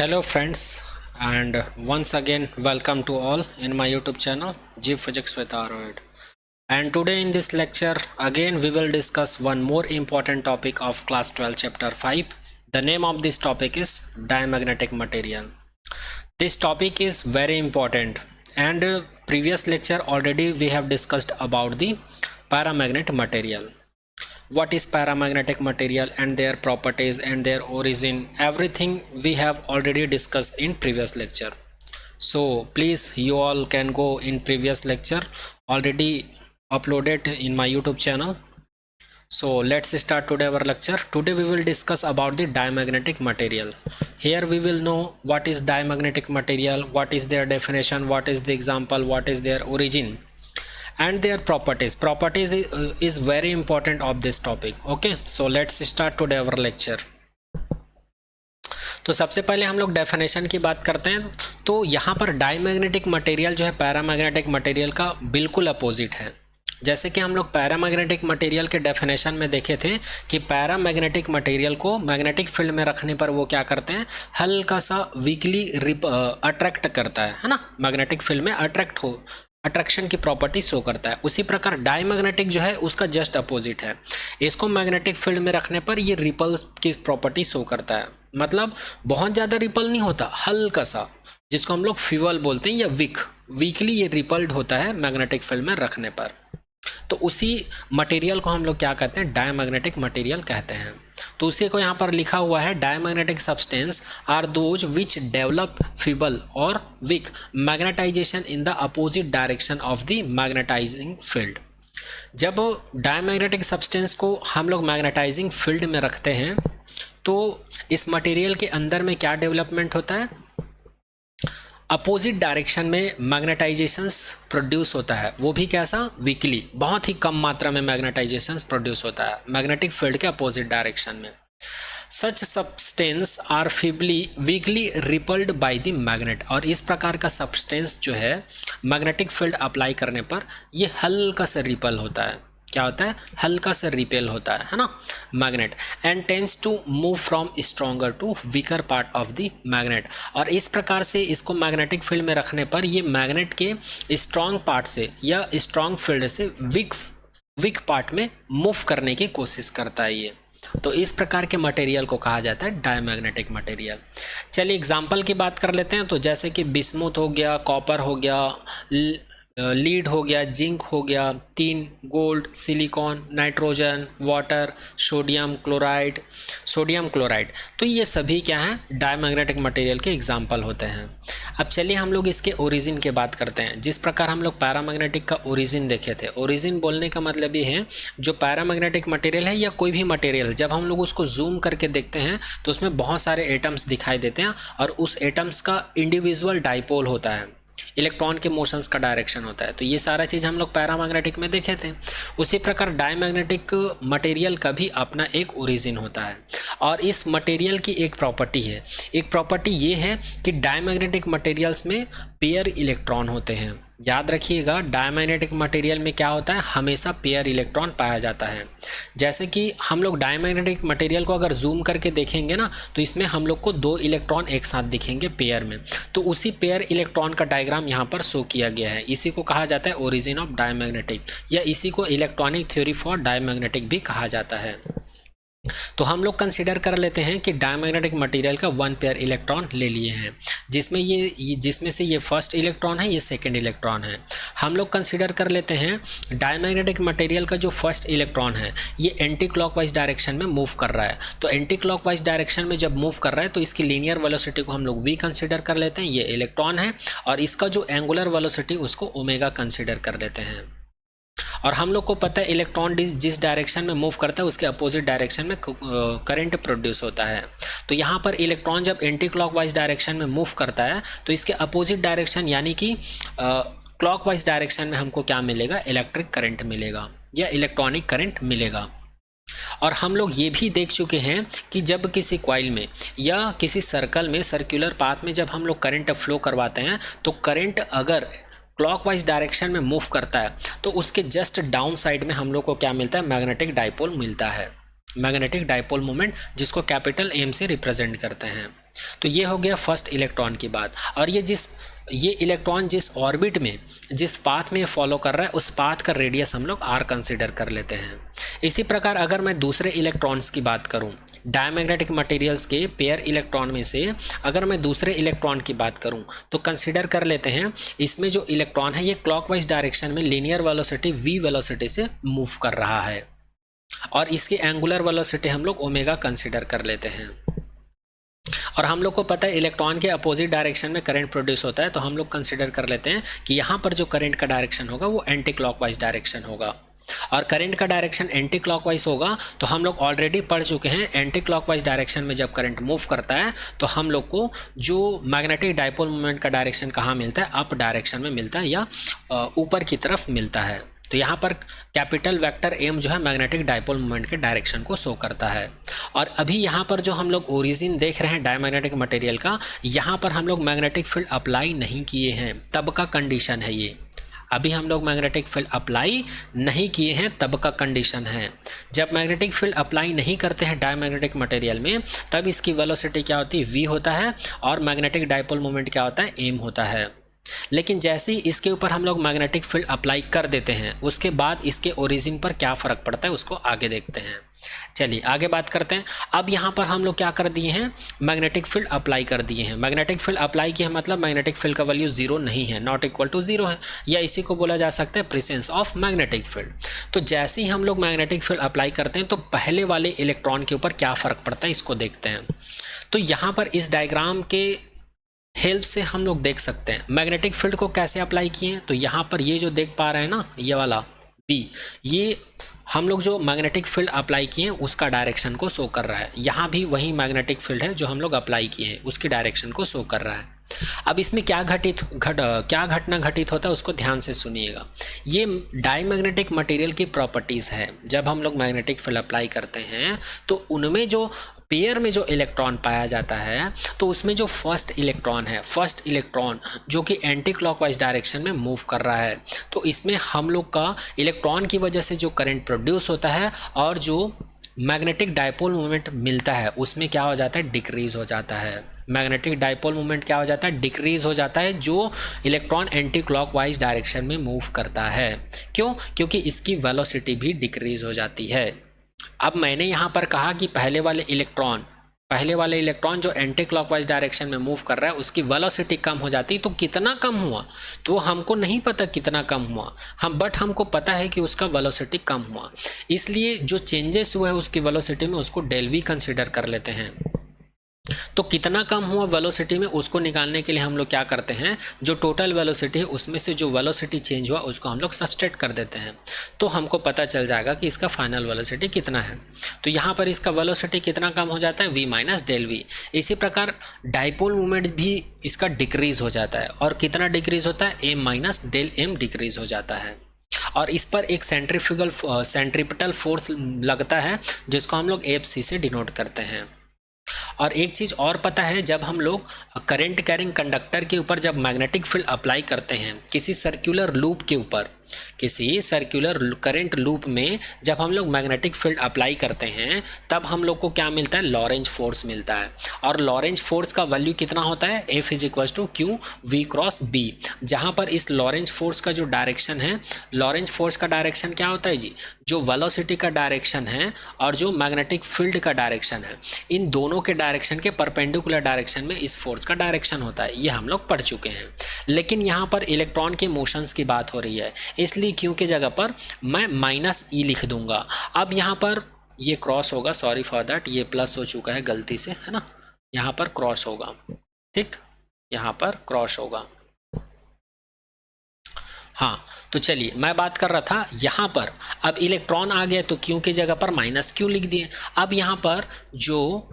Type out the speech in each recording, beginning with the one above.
Hello friends, and once again welcome to all in my YouTube channel Geophysics with Aroid. And today in this lecture again we will discuss one more important topic of class 12 chapter 5. The name of this topic is diamagnetic material. This topic is very important, and previous lecture already we have discussed about the paramagnetic material. What is paramagnetic material and their properties and their origin, everything we have already discussed in previous lecture. So please, you all can go in previous lecture already uploaded in my YouTube channel. So let's start today our lecture. Today we will discuss about the diamagnetic material. Here we will know what is diamagnetic material, what is their definition, what is the example, what is their origin and their properties. Is very important of this topic. Okay, so let's start today our lecture. तो सबसे पहले हम लोग definition की बात करते हैं. तो यहाँ पर डायमैग्नेटिक मटेरियल जो है पैरामैग्नेटिक मटेरियल का बिल्कुल अपोजिट है. जैसे कि हम लोग पैरामैग्नेटिक मटेरियल के डेफिनेशन में देखे थे कि पैरामैग्नेटिक मटेरियल को मैग्नेटिक फील्ड में रखने पर वो क्या करते हैं, हल्का सा वीकली अट्रैक्ट करता है ना, मैग्नेटिक फील्ड में अट्रैक्शन की प्रॉपर्टी शो करता है. उसी प्रकार डायमैग्नेटिक जो है उसका जस्ट अपोजिट है. इसको मैग्नेटिक फील्ड में रखने पर ये रिपल्स की प्रॉपर्टी शो करता है. मतलब बहुत ज़्यादा रिपल नहीं होता, हल्का सा, जिसको हम लोग फ्यूअल बोलते हैं, या वीकली ये रिपल्ड होता है मैग्नेटिक फील्ड में रखने पर. तो उसी मटेरियल को हम लोग क्या कहते हैं, डायमैग्नेटिक मटेरियल कहते हैं. तो उसी को यहाँ पर लिखा हुआ है, diamagnetic substance are those which develop feeble और weak magnetisation in the opposite direction of the magnetising field. जब डायमैग्नेटिक सब्सटेंस को हम लोग मैग्नेटाइजिंग फील्ड में रखते हैं तो इस मटेरियल के अंदर में क्या डेवलपमेंट होता है, अपोजिट डायरेक्शन में मैग्नेटाइजेशंस प्रोड्यूस होता है. वो भी कैसा, वीकली, बहुत ही कम मात्रा में मैग्नेटाइजेशंस प्रोड्यूस होता है मैग्नेटिक फील्ड के अपोजिट डायरेक्शन में. Such substance are weakly repelled by the magnet. और इस प्रकार का सब्सटेंस जो है मैग्नेटिक फील्ड अप्लाई करने पर ये हल्का सा रिपल होता है. क्या होता है, हल्का सा रिपेल होता है ना, magnet. And tends to move from stronger to weaker part of the magnet. और इस प्रकार से इसको मैग्नेटिक फील्ड में रखने पर ये मैग्नेट के स्ट्रॉन्ग पार्ट से या स्ट्रॉन्ग फील्ड से वीक पार्ट में मूव करने की कोशिश करता है ये. तो इस प्रकार के मटेरियल को कहा जाता है डायमैग्नेटिक मटेरियल. चलिए एग्जाम्पल की बात कर लेते हैं. तो जैसे कि बिस्मुथ हो गया, कॉपर हो गया, लीड हो गया, जिंक हो गया, tin, gold, silicon, nitrogen, water, sodium chloride. तो ये सभी क्या हैं, डायमैग्नेटिक मटेरियल के एग्जाम्पल होते हैं. अब चलिए हम लोग इसके ओरिजिन की बात करते हैं. जिस प्रकार हम लोग पैरामैग्नेटिक का ओरिजिन देखे थे, ओरिजिन बोलने का मतलब ये है जो पैरामैग्नेटिक मटेरियल है या कोई भी मटेरियल, जब हम लोग उसको जूम करके देखते हैं तो उसमें बहुत सारे एटम्स दिखाई देते हैं और उस एटम्स का इंडिविजुअल डाइपोल होता है, इलेक्ट्रॉन के मोशंस का डायरेक्शन होता है. तो ये सारा चीज़ हम लोग पैरामैग्नेटिक में देखे थे. उसी प्रकार डायमैग्नेटिक मटेरियल का भी अपना एक ओरिजिन होता है. और इस मटेरियल की एक प्रॉपर्टी ये है कि डायमैग्नेटिक मटेरियल्स में पेयर इलेक्ट्रॉन होते हैं. याद रखिएगा, डायमैग्नेटिक मटेरियल में क्या होता है, हमेशा पेयर इलेक्ट्रॉन पाया जाता है. जैसे कि हम लोग डायमैग्नेटिक मटेरियल को अगर जूम करके देखेंगे ना, तो इसमें हम लोग को 2 इलेक्ट्रॉन एक साथ दिखेंगे पेयर में. तो उसी पेयर इलेक्ट्रॉन का डायग्राम यहाँ पर शो किया गया है. इसी को कहा जाता है ओरिजिन ऑफ डायमैग्नेटिक, या इसी को इलेक्ट्रॉनिक थ्योरी फॉर डायमैग्नेटिक भी कहा जाता है. तो हम लोग कंसीडर कर लेते हैं कि डायमैग्नेटिक मटेरियल का 1 पेयर इलेक्ट्रॉन ले लिए हैं, जिसमें से ये फर्स्ट इलेक्ट्रॉन है, ये सेकंड इलेक्ट्रॉन है. हम लोग कंसीडर कर लेते हैं डायमैग्नेटिक मटेरियल का जो फर्स्ट इलेक्ट्रॉन है ये एंटी क्लॉकवाइज डायरेक्शन में मूव कर रहा है. तो एंटी क्लॉकवाइज डायरेक्शन में जब मूव कर रहा है तो इसकी लीनियर वेलोसिटी को हम लोग v कंसीडर कर लेते हैं, ये इलेक्ट्रॉन है, और इसका जो एंगुलर वेलोसिटी उसको ओमेगा कंसीडर कर लेते हैं. और हम लोग को पता है इलेक्ट्रॉन जिस डायरेक्शन में मूव करता है उसके अपोजिट डायरेक्शन में करंट प्रोड्यूस होता है. तो यहाँ पर इलेक्ट्रॉन जब एंटी क्लॉकवाइज डायरेक्शन में मूव करता है तो इसके अपोजिट डायरेक्शन यानी कि क्लॉकवाइज डायरेक्शन में हमको क्या मिलेगा, इलेक्ट्रिक करंट मिलेगा या इलेक्ट्रॉनिक करंट मिलेगा. और हम लोग ये भी देख चुके हैं कि जब किसी कॉइल में या किसी सर्कल में, सर्कुलर पाथ में जब हम लोग करंट फ्लो करवाते हैं तो करंट अगर क्लॉकवाइज डायरेक्शन में मूव करता है तो उसके जस्ट डाउन साइड में हम लोग को क्या मिलता है, मैग्नेटिक डाइपोल मिलता है. मैग्नेटिक डाइपोल मोमेंट, जिसको कैपिटल M से रिप्रेजेंट करते हैं. तो ये हो गया फर्स्ट इलेक्ट्रॉन की बात। और ये इलेक्ट्रॉन जिस ऑर्बिट में, जिस पाथ में फॉलो कर रहा है, उस पाथ का रेडियस हम लोग r कंसिडर कर लेते हैं। इसी प्रकार अगर मैं दूसरे इलेक्ट्रॉन्स की बात करूं, डायमैग्नेटिक मटेरियल्स के पेयर इलेक्ट्रॉन में से अगर मैं दूसरे इलेक्ट्रॉन की बात करूं तो कंसिडर कर लेते हैं इसमें जो इलेक्ट्रॉन है ये क्लॉकवाइज डायरेक्शन में लीनियर वेलोसिटी v वेलोसिटी से मूव कर रहा है, और इसकी एंगुलर वेलोसिटी हम लोग ओमेगा कंसिडर कर लेते हैं। और हम लोग को पता है इलेक्ट्रॉन के अपोजिट डायरेक्शन में करंट प्रोड्यूस होता है, तो हम लोग कंसिडर कर लेते हैं कि यहाँ पर जो करंट का डायरेक्शन होगा वो एंटी क्लॉकवाइज डायरेक्शन होगा। और करंट का डायरेक्शन एंटी क्लॉकवाइज होगा तो हम लोग ऑलरेडी पढ़ चुके हैं, एंटी क्लॉकवाइज डायरेक्शन में जब करंट मूव करता है तो हम लोग को जो मैग्नेटिक डायपोल मोमेंट का डायरेक्शन कहाँ मिलता है, अप डायरेक्शन में मिलता है या ऊपर की तरफ मिलता है। तो यहाँ पर कैपिटल वेक्टर एम जो है मैग्नेटिक डायपोल मोमेंट के डायरेक्शन को शो करता है। और अभी यहाँ पर जो हम लोग ओरिजिन देख रहे हैं डायमैग्नेटिक मटेरियल का, यहाँ पर हम लोग मैग्नेटिक फील्ड अप्लाई नहीं किए हैं, तब का कंडीशन है ये। अभी हम लोग मैग्नेटिक फील्ड अप्लाई नहीं किए हैं, तब का कंडीशन है। जब मैग्नेटिक फील्ड अप्लाई नहीं करते हैं डायमैग्नेटिक मटेरियल में, तब इसकी वेलोसिटी क्या होती है, v होता है, और मैग्नेटिक डायपोल मोमेंट क्या होता है, m होता है। लेकिन जैसे ही इसके ऊपर हम लोग मैग्नेटिक फील्ड अप्लाई कर देते हैं, उसके बाद इसके ओरिजिन पर क्या फ़र्क पड़ता है उसको आगे देखते हैं। चलिए आगे बात करते हैं। अब यहाँ पर हम लोग क्या कर दिए हैं, मैग्नेटिक फील्ड अप्लाई कर दिए हैं। मैग्नेटिक फील्ड अप्लाई किया मतलब मैग्नेटिक फील्ड का वैल्यू 0 नहीं है, नॉट इक्वल टू 0 है, या इसी को बोला जा सकता है प्रेजेंस ऑफ मैग्नेटिक फील्ड। तो जैसे ही हम लोग मैग्नेटिक फील्ड अप्लाई करते हैं तो पहले वाले इलेक्ट्रॉन के ऊपर क्या फ़र्क पड़ता है इसको देखते हैं। तो यहाँ पर इस डायग्राम के हेल्प से हम लोग देख सकते हैं मैग्नेटिक फील्ड को कैसे अप्लाई किए हैं। तो यहाँ पर ये जो देख पा रहे हैं ना, ये वाला B, ये हम लोग जो मैग्नेटिक फील्ड अप्लाई किए हैं उसका डायरेक्शन को शो कर रहा है। यहाँ भी वही मैग्नेटिक फील्ड है जो हम लोग अप्लाई किए हैं, उसकी डायरेक्शन को शो कर रहा है। अब इसमें क्या घटना घटित होता है उसको ध्यान से सुनिएगा। ये डायमैग्नेटिक मटेरियल की प्रॉपर्टीज़ है। जब हम लोग मैग्नेटिक फील्ड अप्लाई करते हैं तो उनमें जो पेयर में जो इलेक्ट्रॉन पाया जाता है, तो उसमें जो फर्स्ट इलेक्ट्रॉन जो कि एंटी क्लॉकवाइज डायरेक्शन में मूव कर रहा है, तो इसमें हम लोग का इलेक्ट्रॉन की वजह से जो करंट प्रोड्यूस होता है और जो मैग्नेटिक डायपोल मोमेंट मिलता है उसमें क्या हो जाता है, डिक्रीज हो जाता है। मैग्नेटिक डायपोल मोमेंट क्या हो जाता है, डिक्रीज हो जाता है, जो इलेक्ट्रॉन एंटी क्लॉकवाइज डायरेक्शन में मूव करता है। क्यों? क्योंकि इसकी वेलोसिटी भी डिक्रीज हो जाती है। अब मैंने यहाँ पर कहा कि पहले वाले इलेक्ट्रॉन जो एंटी क्लॉकवाइज डायरेक्शन में मूव कर रहा है उसकी वेलोसिटी कम हो जाती है। तो कितना कम हुआ तो हमको नहीं पता कितना कम हुआ, बट हमको पता है कि उसका वेलोसिटी कम हुआ, इसलिए जो चेंजेस हुए उसकी वेलोसिटी में उसको डेल वी कंसिडर कर लेते हैं। तो कितना कम हुआ वेलोसिटी में उसको निकालने के लिए हम लोग क्या करते हैं, जो टोटल वेलोसिटी है उसमें से जो वेलोसिटी चेंज हुआ उसको हम लोग सब्सट्रैक्ट कर देते हैं, तो हमको पता चल जाएगा कि इसका फाइनल वेलोसिटी कितना है। तो यहाँ पर इसका वेलोसिटी कितना कम हो जाता है, v माइनस डेल वी। इसी प्रकार डायपोल मोमेंट भी इसका डिक्रीज हो जाता है, और कितना डिक्रीज होता है, m minus del m decrease हो जाता है। और इस पर एक सेंट्रीपिटल फोर्स लगता है जिसको हम लोग FC से डिनोट करते हैं। और एक चीज़ और पता है, जब हम लोग करंट कैरिंग कंडक्टर के ऊपर जब मैग्नेटिक फील्ड अप्लाई करते हैं किसी सर्कुलर लूप के ऊपर, किसी सर्कुलर करंट लूप में जब हम लोग मैग्नेटिक फील्ड अप्लाई करते हैं तब हम लोग को क्या मिलता है, लॉरेंज फोर्स मिलता है। और लॉरेंज फोर्स का वैल्यू कितना होता है, F is equal to Q V cross B। जहाँ पर इस लॉरेंज फोर्स का जो डायरेक्शन है, लॉरेंज फोर्स का डायरेक्शन क्या होता है जी, जो वेलोसिटी का डायरेक्शन है और जो मैग्नेटिक फील्ड का डायरेक्शन है, इन दोनों के डायरेक्शन के परपेंडिकुलर डायरेक्शन में इस फोर्स का डायरेक्शन होता है। ये हम लोग पढ़ चुके हैं। लेकिन यहाँ पर इलेक्ट्रॉन के मोशंस की बात हो रही है, इसलिए Q के जगह पर मैं माइनस E लिख दूंगा। अब यहाँ पर ये क्रॉस होगा, सॉरी फॉर दैट, ये प्लस हो चुका है गलती से, है ना, यहाँ पर क्रॉस होगा, ठीक, यहाँ पर क्रॉस होगा। हाँ, तो चलिए मैं बात कर रहा था यहाँ पर, अब इलेक्ट्रॉन आ गया तो Q की जगह पर माइनस Q लिख दिए। अब यहाँ पर जो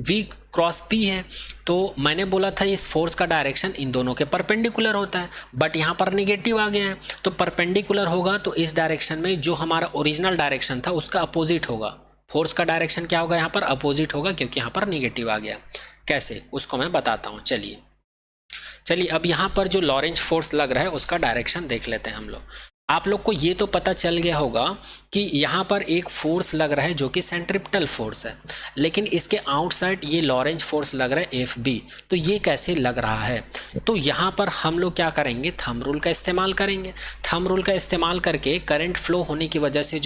V क्रॉस P है, तो मैंने बोला था इस फोर्स का डायरेक्शन इन दोनों के परपेंडिकुलर होता है, बट यहाँ पर नेगेटिव आ गया है, तो परपेंडिकुलर होगा तो इस डायरेक्शन में जो हमारा ओरिजिनल डायरेक्शन था उसका अपोजिट होगा। फोर्स का डायरेक्शन क्या होगा, यहाँ पर अपोजिट होगा, क्योंकि यहाँ पर नेगेटिव आ गया। कैसे, उसको मैं बताता हूँ। चलिए अब यहाँ पर जो लॉरेंज फोर्स लग रहा है उसका डायरेक्शन देख लेते हैं हम लोग। आप लोग को ये तो पता चल गया होगा कि यहाँ पर एक फोर्स लग रहा है जो कि सेंट्रिपिटल फोर्स है, लेकिन इसके आउटसाइड ये लॉरेंज फोर्स लग रहा है एफ बी। तो ये कैसे लग रहा है? तो यहाँ पर हम लोग क्या करेंगे, थंब रूल का इस्तेमाल करेंगे। थंब रूल का इस्तेमाल करके करंट फ्लो होने की वजह से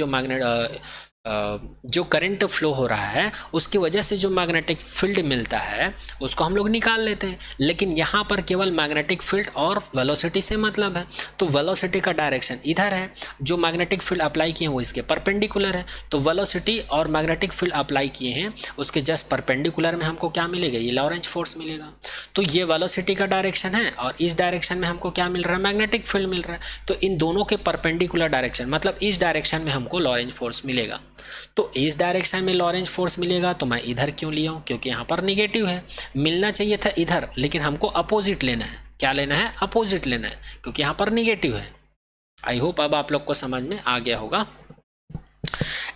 जो करंट फ्लो हो रहा है उसकी वजह से जो मैग्नेटिक फील्ड मिलता है उसको हम लोग निकाल लेते हैं। लेकिन यहाँ पर केवल मैग्नेटिक फील्ड और वेलोसिटी से मतलब है, तो वेलोसिटी का डायरेक्शन इधर है, जो मैग्नेटिक फील्ड अप्लाई किए हैं वो इसके परपेंडिकुलर है, तो वेलोसिटी और मैग्नेटिक फील्ड अप्लाई किए हैं उसके जस्ट परपेंडिकुलर में हमको क्या मिलेगा, ये लॉरेंज फोर्स मिलेगा। तो ये वेलोसिटी का डायरेक्शन है और इस डायरेक्शन में हमको क्या मिल रहा है, मैग्नेटिक फील्ड मिल रहा है। तो इन दोनों के परपेंडिकुलर डायरेक्शन मतलब इस डायरेक्शन में हमको लॉरेंज फोर्स मिलेगा। तो इस डायरेक्शन में लॉरेंज फोर्स मिलेगा, तो मैं इधर क्यों लिया हूँ, क्योंकि यहाँ पर निगेटिव है। मिलना चाहिए था इधर, लेकिन हमको अपोजिट लेना है। क्या लेना है, अपोजिट लेना है, क्योंकि यहाँ पर निगेटिव है। आई होप अब आप लोग को समझ में आ गया होगा।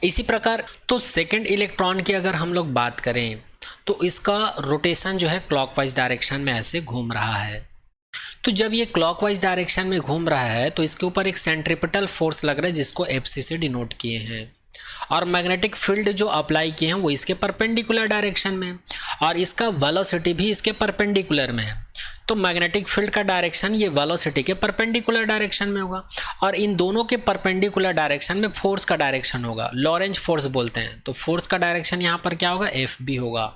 इसी प्रकार तो सेकेंड इलेक्ट्रॉन की अगर हम लोग बात करें तो इसका रोटेशन जो है क्लॉकवाइज डायरेक्शन में ऐसे घूम रहा है। तो जब ये क्लॉकवाइज डायरेक्शन में घूम रहा है तो इसके ऊपर एक सेंट्रिपिटल फोर्स लग रहा है जिसको एफसी से डिनोट किए हैं, और मैग्नेटिक फील्ड जो अप्लाई किए हैं वो इसके परपेंडिकुलर डायरेक्शन में, और इसका वेलोसिटी भी इसके परपेंडिकुलर में है। तो मैग्नेटिक फील्ड का डायरेक्शन ये वेलोसिटी के परपेंडिकुलर डायरेक्शन में होगा, और इन दोनों के परपेंडिकुलर डायरेक्शन में फोर्स का डायरेक्शन होगा, लॉरेंज फोर्स बोलते हैं। तो फोर्स का डायरेक्शन यहाँ पर क्या होगा, एफ बी होगा।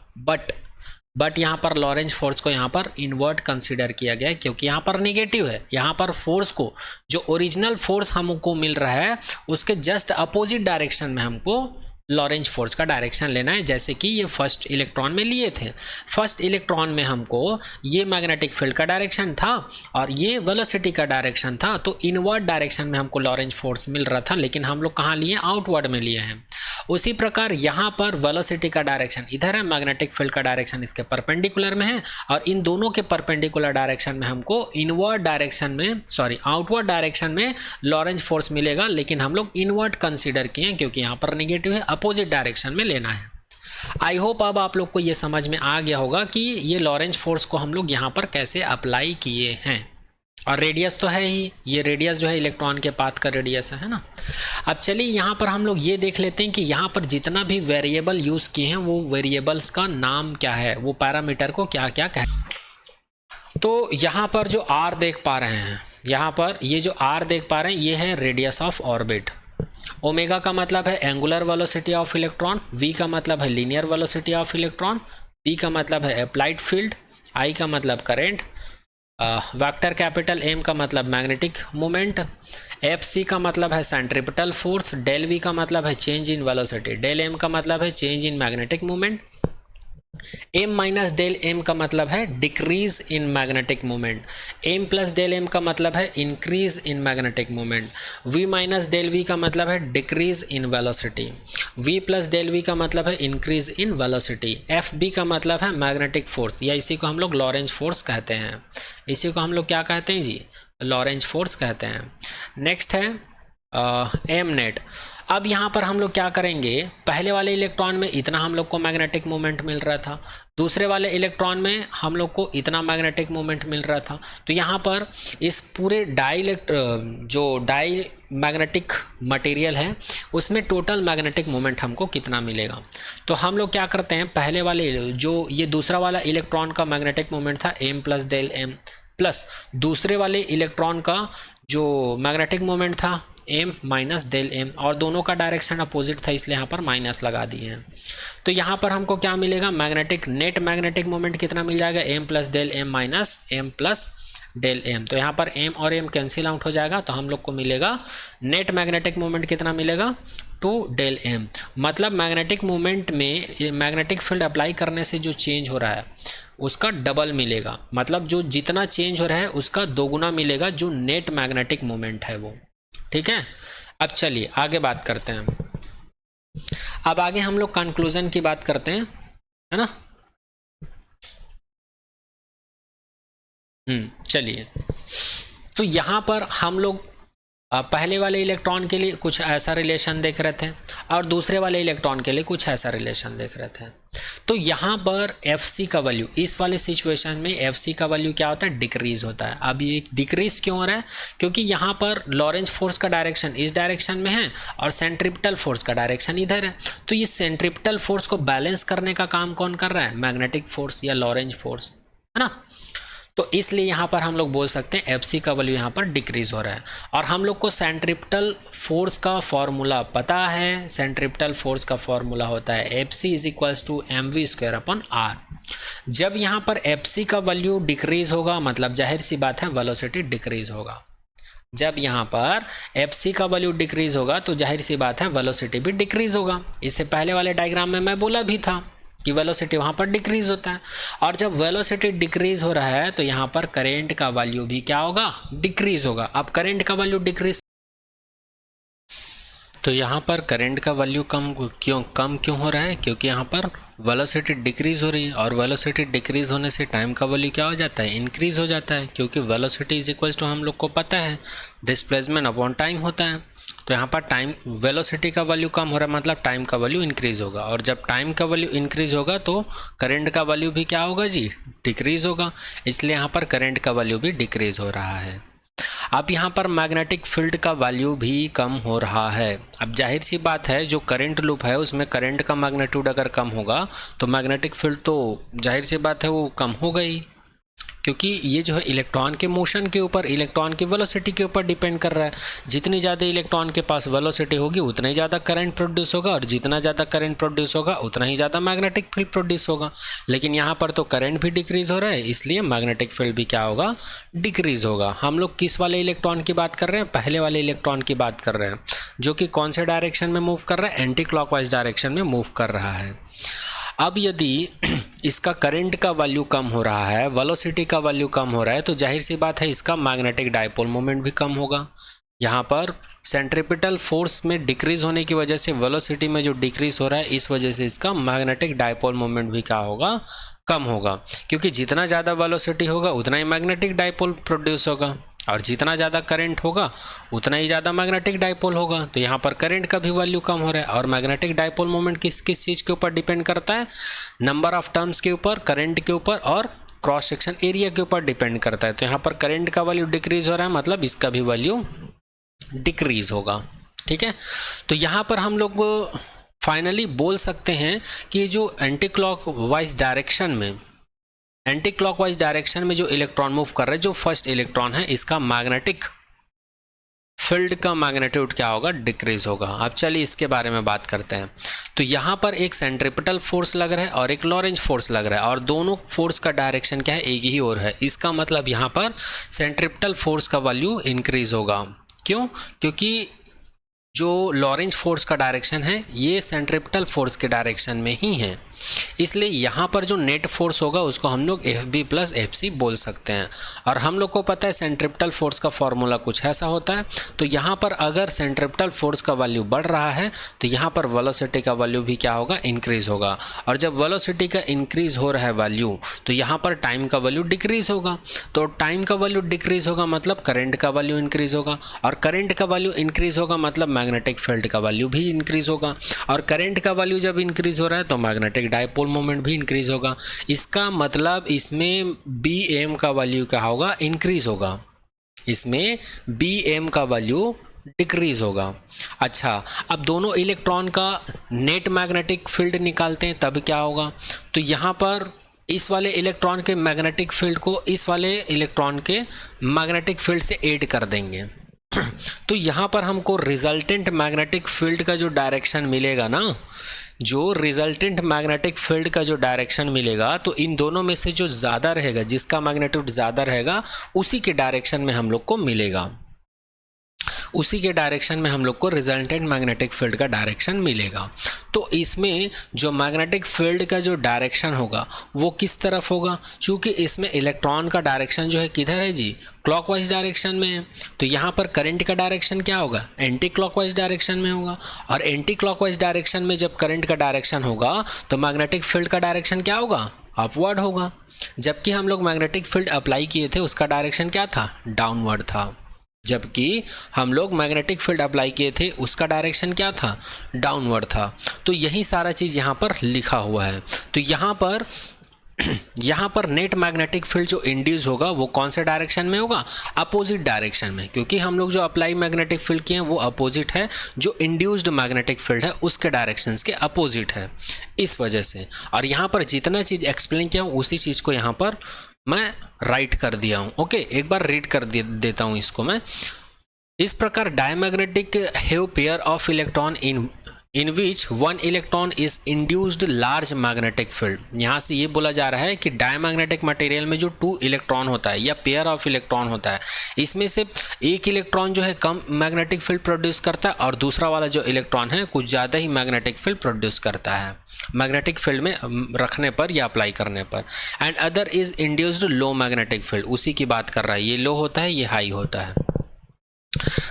बट यहाँ पर लॉरेंज फोर्स को यहाँ पर इन्वर्ट कंसीडर किया गया है, क्योंकि यहाँ पर नेगेटिव है। यहाँ पर फोर्स को, जो ओरिजिनल फोर्स हमको मिल रहा है उसके जस्ट अपोजिट डायरेक्शन में हमको लॉरेंज फोर्स का डायरेक्शन लेना है, जैसे कि ये फर्स्ट इलेक्ट्रॉन में लिए थे। फर्स्ट इलेक्ट्रॉन में हमको ये मैग्नेटिक फील्ड का डायरेक्शन था और ये वेलोसिटी का डायरेक्शन था, तो इनवर्ड डायरेक्शन में हमको लॉरेंज फोर्स मिल रहा था, लेकिन हम लोग कहाँ लिए, आउटवर्ड में लिए हैं। उसी प्रकार यहाँ पर वेलोसिटी का डायरेक्शन इधर है, मैग्नेटिक फील्ड का डायरेक्शन इसके परपेंडिकुलर में है, और इन दोनों के परपेंडिकुलर डायरेक्शन में हमको इनवर्ड डायरेक्शन में, आउटवर्ड डायरेक्शन में लॉरेंज फोर्स मिलेगा, लेकिन हम लोग इनवर्ड कंसीडर किए हैं क्योंकि यहाँ पर नेगेटिव है, अपोजिट डायरेक्शन में लेना है। आई होप अब आप लोग को ये समझ में आ गया होगा कि ये लॉरेंज फोर्स को हम लोग यहाँ पर कैसे अप्लाई किए हैं। और रेडियस तो है ही, ये रेडियस जो है इलेक्ट्रॉन के पाथ का रेडियस है ना। अब चलिए यहाँ पर हम लोग ये देख लेते हैं कि यहाँ पर जितना भी वेरिएबल यूज़ किए हैं वो वेरिएबल्स का नाम क्या है, वो पैरामीटर को क्या क्या कहते। तो यहाँ पर जो आर देख पा रहे हैं, यहाँ पर ये जो आर देख पा रहे हैं ये है रेडियस ऑफ ऑर्बिट। ओमेगा का मतलब है angular velocity of electron, v का मतलब है linear velocity of electron, p का मतलब है अप्लाइड फील्ड, आई का मतलब करेंट, वेक्टर कैपिटल एम का मतलब मैग्नेटिक मोमेंट, एफ सी का मतलब है सेंट्रिपिटल फोर्स, डेल वी का मतलब है change in velocity, del m का मतलब है change in magnetic moment, m minus del m का मतलब है decrease in magnetic moment, m plus del m का मतलब है increase in magnetic moment, v minus del v का मतलब है decrease in velocity, v plus del v का मतलब है increase in velocity, F B का मतलब है मैग्नेटिक फोर्स, या इसी को हम लोग लॉरेंज फोर्स कहते हैं। इसी को हम लोग क्या कहते हैं जी, लॉरेंज फोर्स कहते हैं। नेक्स्ट है एम नेट। अब यहाँ पर हम लोग क्या करेंगे, पहले वाले इलेक्ट्रॉन में इतना हम लोग को मैग्नेटिक मोमेंट मिल रहा था, दूसरे वाले इलेक्ट्रॉन में हम लोग को इतना मैग्नेटिक मोमेंट मिल रहा था। तो यहाँ पर इस पूरे जो डाई मैग्नेटिक मटेरियल है उसमें टोटल मैग्नेटिक मोमेंट हमको कितना मिलेगा। तो हम लोग क्या करते हैं, पहले वाले जो ये दूसरा वाला इलेक्ट्रॉन का मैग्नेटिक मोमेंट था m plus del m, plus दूसरे वाले इलेक्ट्रॉन का जो मैग्नेटिक मोमेंट था एम माइनस डेल एम, और दोनों का डायरेक्शन अपोजिट था इसलिए यहाँ पर माइनस लगा दिए हैं। तो यहाँ पर हमको क्या मिलेगा, नेट मैग्नेटिक मोमेंट कितना मिल जाएगा, m plus del m minus m plus del m. तो यहाँ पर एम और एम कैंसिल आउट हो जाएगा, तो हम लोग को मिलेगा नेट मैग्नेटिक मोमेंट कितना मिलेगा, 2 डेल एम। मतलब मैग्नेटिक मोमेंट में मैग्नेटिक फील्ड अप्लाई करने से जो चेंज हो रहा है उसका डबल मिलेगा, मतलब जो जितना चेंज हो रहा है उसका दोगुना मिलेगा जो नेट मैग्नेटिक मोमेंट है वो। ठीक है, अब चलिए आगे बात करते हैं। अब आगे हम लोग कंक्लूजन की बात करते हैं, है ना। चलिए, तो यहाँ पर हम लोग पहले वाले इलेक्ट्रॉन के लिए कुछ ऐसा रिलेशन देख रहे थे और दूसरे वाले इलेक्ट्रॉन के लिए कुछ ऐसा रिलेशन देख रहे थे। तो यहाँ पर Fc का वैल्यू, इस वाले सिचुएशन में Fc का वैल्यू क्या होता है, डिक्रीज होता है। अब ये डिक्रीज क्यों हो रहा है, क्योंकि यहाँ पर लॉरेंज फोर्स का डायरेक्शन इस डायरेक्शन में है और सेंट्रिपिटल फोर्स का डायरेक्शन इधर है। तो ये सेंट्रिपिटल फोर्स को बैलेंस करने का काम कौन कर रहा है, मैग्नेटिक फोर्स या लॉरेंज फोर्स, है ना। तो इसलिए यहाँ पर हम लोग बोल सकते हैं Fc का वैल्यू यहाँ पर डिक्रीज हो रहा है। और हम लोग को सेंट्रिपिटल फोर्स का फॉर्मूला पता है, सेंट्रिपिटल फोर्स का फॉर्मूला होता है Fc = mv²/r। जब यहाँ पर Fc का वैल्यू डिक्रीज होगा मतलब जाहिर सी बात है वेलोसिटी डिक्रीज होगा। जब यहाँ पर Fc का वैल्यू डिक्रीज होगा तो जाहिर सी बात है वेलोसिटी भी डिक्रीज होगा। इससे पहले वाले डायग्राम में मैं बोला भी था कि वेलोसिटी वहाँ पर डिक्रीज होता है। और जब वेलोसिटी डिक्रीज हो रहा है तो यहाँ पर करंट का वैल्यू भी क्या होगा, डिक्रीज होगा। अब करंट का वैल्यू डिक्रीज, तो यहाँ पर करंट का वैल्यू कम क्यों हो रहा है, क्योंकि यहाँ पर वेलोसिटी डिक्रीज हो रही है। और वेलोसिटी डिक्रीज होने से टाइम का वैल्यू क्या हो जाता है, इंक्रीज हो जाता है। क्योंकि वेलोसिटी इज इक्वल टू हम लोग को पता है डिस्प्लेसमेंट अपॉन टाइम होता है। तो यहाँ पर टाइम, वेलोसिटी का वैल्यू कम हो रहा है मतलब टाइम का वैल्यू इंक्रीज होगा। और जब टाइम का वैल्यू इंक्रीज होगा तो करंट का वैल्यू भी क्या होगा जी, डिक्रीज होगा। इसलिए यहाँ पर करंट का वैल्यू भी डिक्रीज हो रहा है। अब यहाँ पर मैग्नेटिक फील्ड का वैल्यू भी कम हो रहा है। अब जाहिर सी बात है जो करंट लूप है उसमें करंट का मैग्नीट्यूड अगर कम होगा तो मैग्नेटिक फील्ड तो जाहिर सी बात है वो कम हो गई, क्योंकि ये जो है इलेक्ट्रॉन के मोशन के ऊपर, इलेक्ट्रॉन की वेलोसिटी के ऊपर डिपेंड कर रहा है। जितनी ज़्यादा इलेक्ट्रॉन के पास वेलोसिटी होगी उतना ही ज़्यादा करंट प्रोड्यूस होगा, और जितना ज़्यादा करंट प्रोड्यूस होगा उतना ही ज़्यादा मैग्नेटिक फील्ड प्रोड्यूस होगा। लेकिन यहाँ पर तो करंट भी डिक्रीज हो रहा है, इसलिए मैग्नेटिक फील्ड भी क्या होगा, डिक्रीज होगा। हम लोग किस वाले इलेक्ट्रॉन की बात कर रहे हैं, पहले वाले इलेक्ट्रॉन की बात कर रहे हैं, जो कि कौन से डायरेक्शन में मूव कर रहा है, एंटी क्लॉकवाइज डायरेक्शन में मूव कर रहा है। अब यदि इसका करंट का वैल्यू कम हो रहा है, वेलोसिटी का वैल्यू कम हो रहा है, तो जाहिर सी बात है इसका मैग्नेटिक डायपोल मोमेंट भी कम होगा। यहाँ पर सेंट्रिपिटल फोर्स में डिक्रीज होने की वजह से वेलोसिटी में जो डिक्रीज हो रहा है, इस वजह से इसका मैग्नेटिक डायपोल मोमेंट भी क्या होगा, कम होगा। क्योंकि जितना ज़्यादा वेलोसिटी होगा उतना ही मैग्नेटिक डायपोल प्रोड्यूस होगा, और जितना ज़्यादा करंट होगा उतना ही ज़्यादा मैग्नेटिक डायपोल होगा। तो यहाँ पर करंट का भी वैल्यू कम हो रहा है। और मैग्नेटिक डायपोल मोमेंट किस चीज़ के ऊपर डिपेंड करता है, नंबर ऑफ टर्म्स के ऊपर, करंट के ऊपर और क्रॉस सेक्शन एरिया के ऊपर डिपेंड करता है। तो यहाँ पर करंट का वैल्यू डिक्रीज हो रहा है मतलब इसका भी वैल्यू डिक्रीज होगा। ठीक है, तो यहाँ पर हम लोग फाइनली बोल सकते हैं कि जो एंटी क्लॉकवाइज डायरेक्शन में जो इलेक्ट्रॉन मूव कर रहा है, जो फर्स्ट इलेक्ट्रॉन है, इसका मैग्नेटिक फील्ड का मैग्नीट्यूड क्या होगा, डिक्रीज होगा। अब चलिए इसके बारे में बात करते हैं। तो यहाँ पर एक सेंट्रिपिटल फोर्स लग रहा है और एक लॉरेंज फोर्स लग रहा है, और दोनों फोर्स का डायरेक्शन क्या है, एक ही ओर है। इसका मतलब यहाँ पर सेंट्रिपिटल फोर्स का वैल्यू इंक्रीज होगा। क्यों, क्योंकि जो लॉरेंज फोर्स का डायरेक्शन है ये सेंट्रिपिटल फोर्स के डायरेक्शन में ही है, इसलिए यहाँ पर जो नेट फोर्स होगा उसको हम लोग Fb + Fc बोल सकते हैं। और हम लोग को पता है सेंट्रिपिटल फोर्स का फॉर्मूला कुछ ऐसा होता है। तो यहाँ पर अगर सेंट्रिपिटल फोर्स का वैल्यू बढ़ रहा है तो यहाँ पर वेलोसिटी का वैल्यू भी क्या होगा, इंक्रीज होगा। और जब वेलोसिटी का इंक्रीज हो रहा है वैल्यू, तो यहाँ पर टाइम का वैल्यू डिक्रीज होगा। तो टाइम का वैल्यू डिक्रीज होगा मतलब करंट का वैल्यू इंक्रीज होगा, और करंट का वैल्यू इंक्रीज होगा मतलब मैग्नेटिक फील्ड का वैल्यू भी इंक्रीज होगा। और करंट का वैल्यू जब इंक्रीज हो रहा है तो मैग्नेटिक डायपोल मोमेंट भी इंक्रीज होगा। इसका मतलब इसमें Bm का वैल्यू क्या होगा, इंक्रीज होगा। इसमें Bm का वैल्यू डिक्रीज होगा। अच्छा, अब दोनों इलेक्ट्रॉन का नेट मैग्नेटिक फील्ड निकालते हैं तब क्या होगा। तो यहाँ पर इस वाले इलेक्ट्रॉन के मैग्नेटिक फील्ड को इस वाले इलेक्ट्रॉन के मैग्नेटिक फील्ड से ऐड कर देंगे। तो यहाँ पर हमको रिजल्टेंट मैग्नेटिक फील्ड का जो डायरेक्शन मिलेगा ना, जो रिजल्टेंट मैग्नेटिक फील्ड का जो डायरेक्शन मिलेगा, तो इन दोनों में से जो ज़्यादा रहेगा, जिसका मैग्नीट्यूड ज़्यादा रहेगा, उसी के डायरेक्शन में हम लोग को मिलेगा, उसी के डायरेक्शन में हम लोग को रिजल्टेंट मैग्नेटिक फील्ड का डायरेक्शन मिलेगा। तो इसमें जो मैग्नेटिक फील्ड का जो डायरेक्शन होगा वो किस तरफ होगा, क्योंकि इसमें इलेक्ट्रॉन का डायरेक्शन जो है किधर है जी, क्लॉकवाइज डायरेक्शन में है। तो यहाँ पर करंट का डायरेक्शन क्या होगा, एंटी क्लॉकवाइज डायरेक्शन में होगा। और एंटी क्लॉकवाइज डायरेक्शन में जब करंट का डायरेक्शन होगा तो मैग्नेटिक फील्ड का डायरेक्शन क्या होगा, अपवर्ड होगा। जबकि हम लोग मैग्नेटिक फील्ड अप्लाई किए थे उसका डायरेक्शन क्या था, डाउनवर्ड था। जबकि हम लोग मैग्नेटिक फील्ड अप्लाई किए थे उसका डायरेक्शन क्या था, डाउनवर्ड था। तो यही सारा चीज़ यहाँ पर लिखा हुआ है। तो यहाँ पर नेट मैग्नेटिक फील्ड जो इंड्यूस होगा वो कौन से डायरेक्शन में होगा, अपोजिट डायरेक्शन में, क्योंकि हम लोग जो अप्लाई मैग्नेटिक फील्ड किए हैं वो अपोजिट है, जो इंड्यूस्ड मैग्नेटिक फील्ड है उसके डायरेक्शंस के अपोजिट है, इस वजह से। और यहाँ पर जितना चीज़ एक्सप्लेन किया हूँ उसी चीज़ को यहाँ पर मैं राइट कर दिया हूँ। ओके, एक बार रीड कर देता हूँ इसको मैं। इस प्रकार diamagnetic have pair of electron in which one electron is induced large magnetic field. यहाँ से ये बोला जा रहा है कि डायमैग्नेटिक मटेरियल में जो 2 इलेक्ट्रॉन होता है या पेयर ऑफ इलेक्ट्रॉन होता है, इसमें से एक इलेक्ट्रॉन जो है कम मैग्नेटिक फील्ड प्रोड्यूस करता है और दूसरा वाला जो इलेक्ट्रॉन है कुछ ज़्यादा ही मैग्नेटिक फील्ड प्रोड्यूस करता है मैग्नेटिक फील्ड में रखने पर या अप्लाई करने पर। And other is induced low magnetic field, उसी की बात कर रहा है, ये लो होता है ये हाई होता है।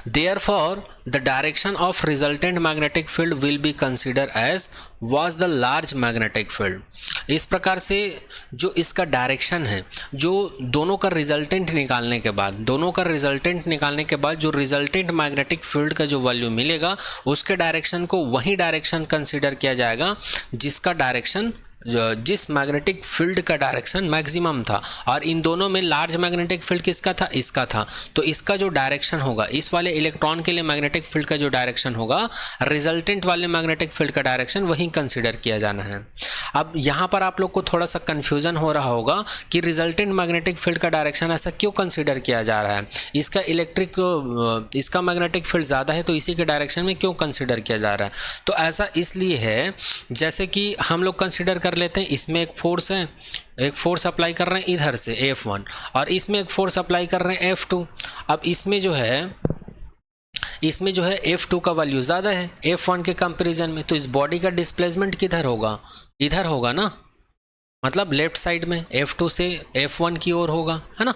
Therefore, the direction of resultant magnetic field will be considered as was the large magnetic field। इस प्रकार से जो इसका डायरेक्शन है, जो दोनों का रिजल्टेंट निकालने के बाद जो रिजल्टेंट मैग्नेटिक फील्ड का जो वैल्यू मिलेगा उसके डायरेक्शन को वही डायरेक्शन कंसिडर किया जाएगा जिसका डायरेक्शन जिस मैग्नेटिक फील्ड का डायरेक्शन मैक्सिमम था। और इन दोनों में लार्ज मैग्नेटिक फील्ड किसका था, इसका था। तो इसका जो डायरेक्शन होगा, इस वाले इलेक्ट्रॉन के लिए मैग्नेटिक फील्ड का जो डायरेक्शन होगा, रिजल्टेंट वाले मैग्नेटिक फील्ड का डायरेक्शन वही कंसिडर किया जाना है। अब यहाँ पर आप लोग को थोड़ा सा कन्फ्यूजन हो रहा होगा कि रिजल्टेंट मैग्नेटिक फील्ड का डायरेक्शन ऐसा क्यों कंसिडर किया जा रहा है, इसका मैग्नेटिक फील्ड ज़्यादा है तो इसी के डायरेक्शन में क्यों कंसिडर किया जा रहा है। तो ऐसा इसलिए है, जैसे कि हम लोग कंसिडर कर लेते हैं इसमें एक फोर्स है, एक फोर्स अप्लाई कर रहे हैं इधर से F1 और इसमें एक फोर्स अप्लाई कर रहे हैं F2। अब इसमें जो है F2 का वैल्यू ज़्यादा है F1 के कंपैरिजन में, तो इस बॉडी का डिस्प्लेसमेंट किधर होगा, इधर होगा ना, मतलब लेफ्ट साइड में F2 से F1 की ओर होगा, है ना।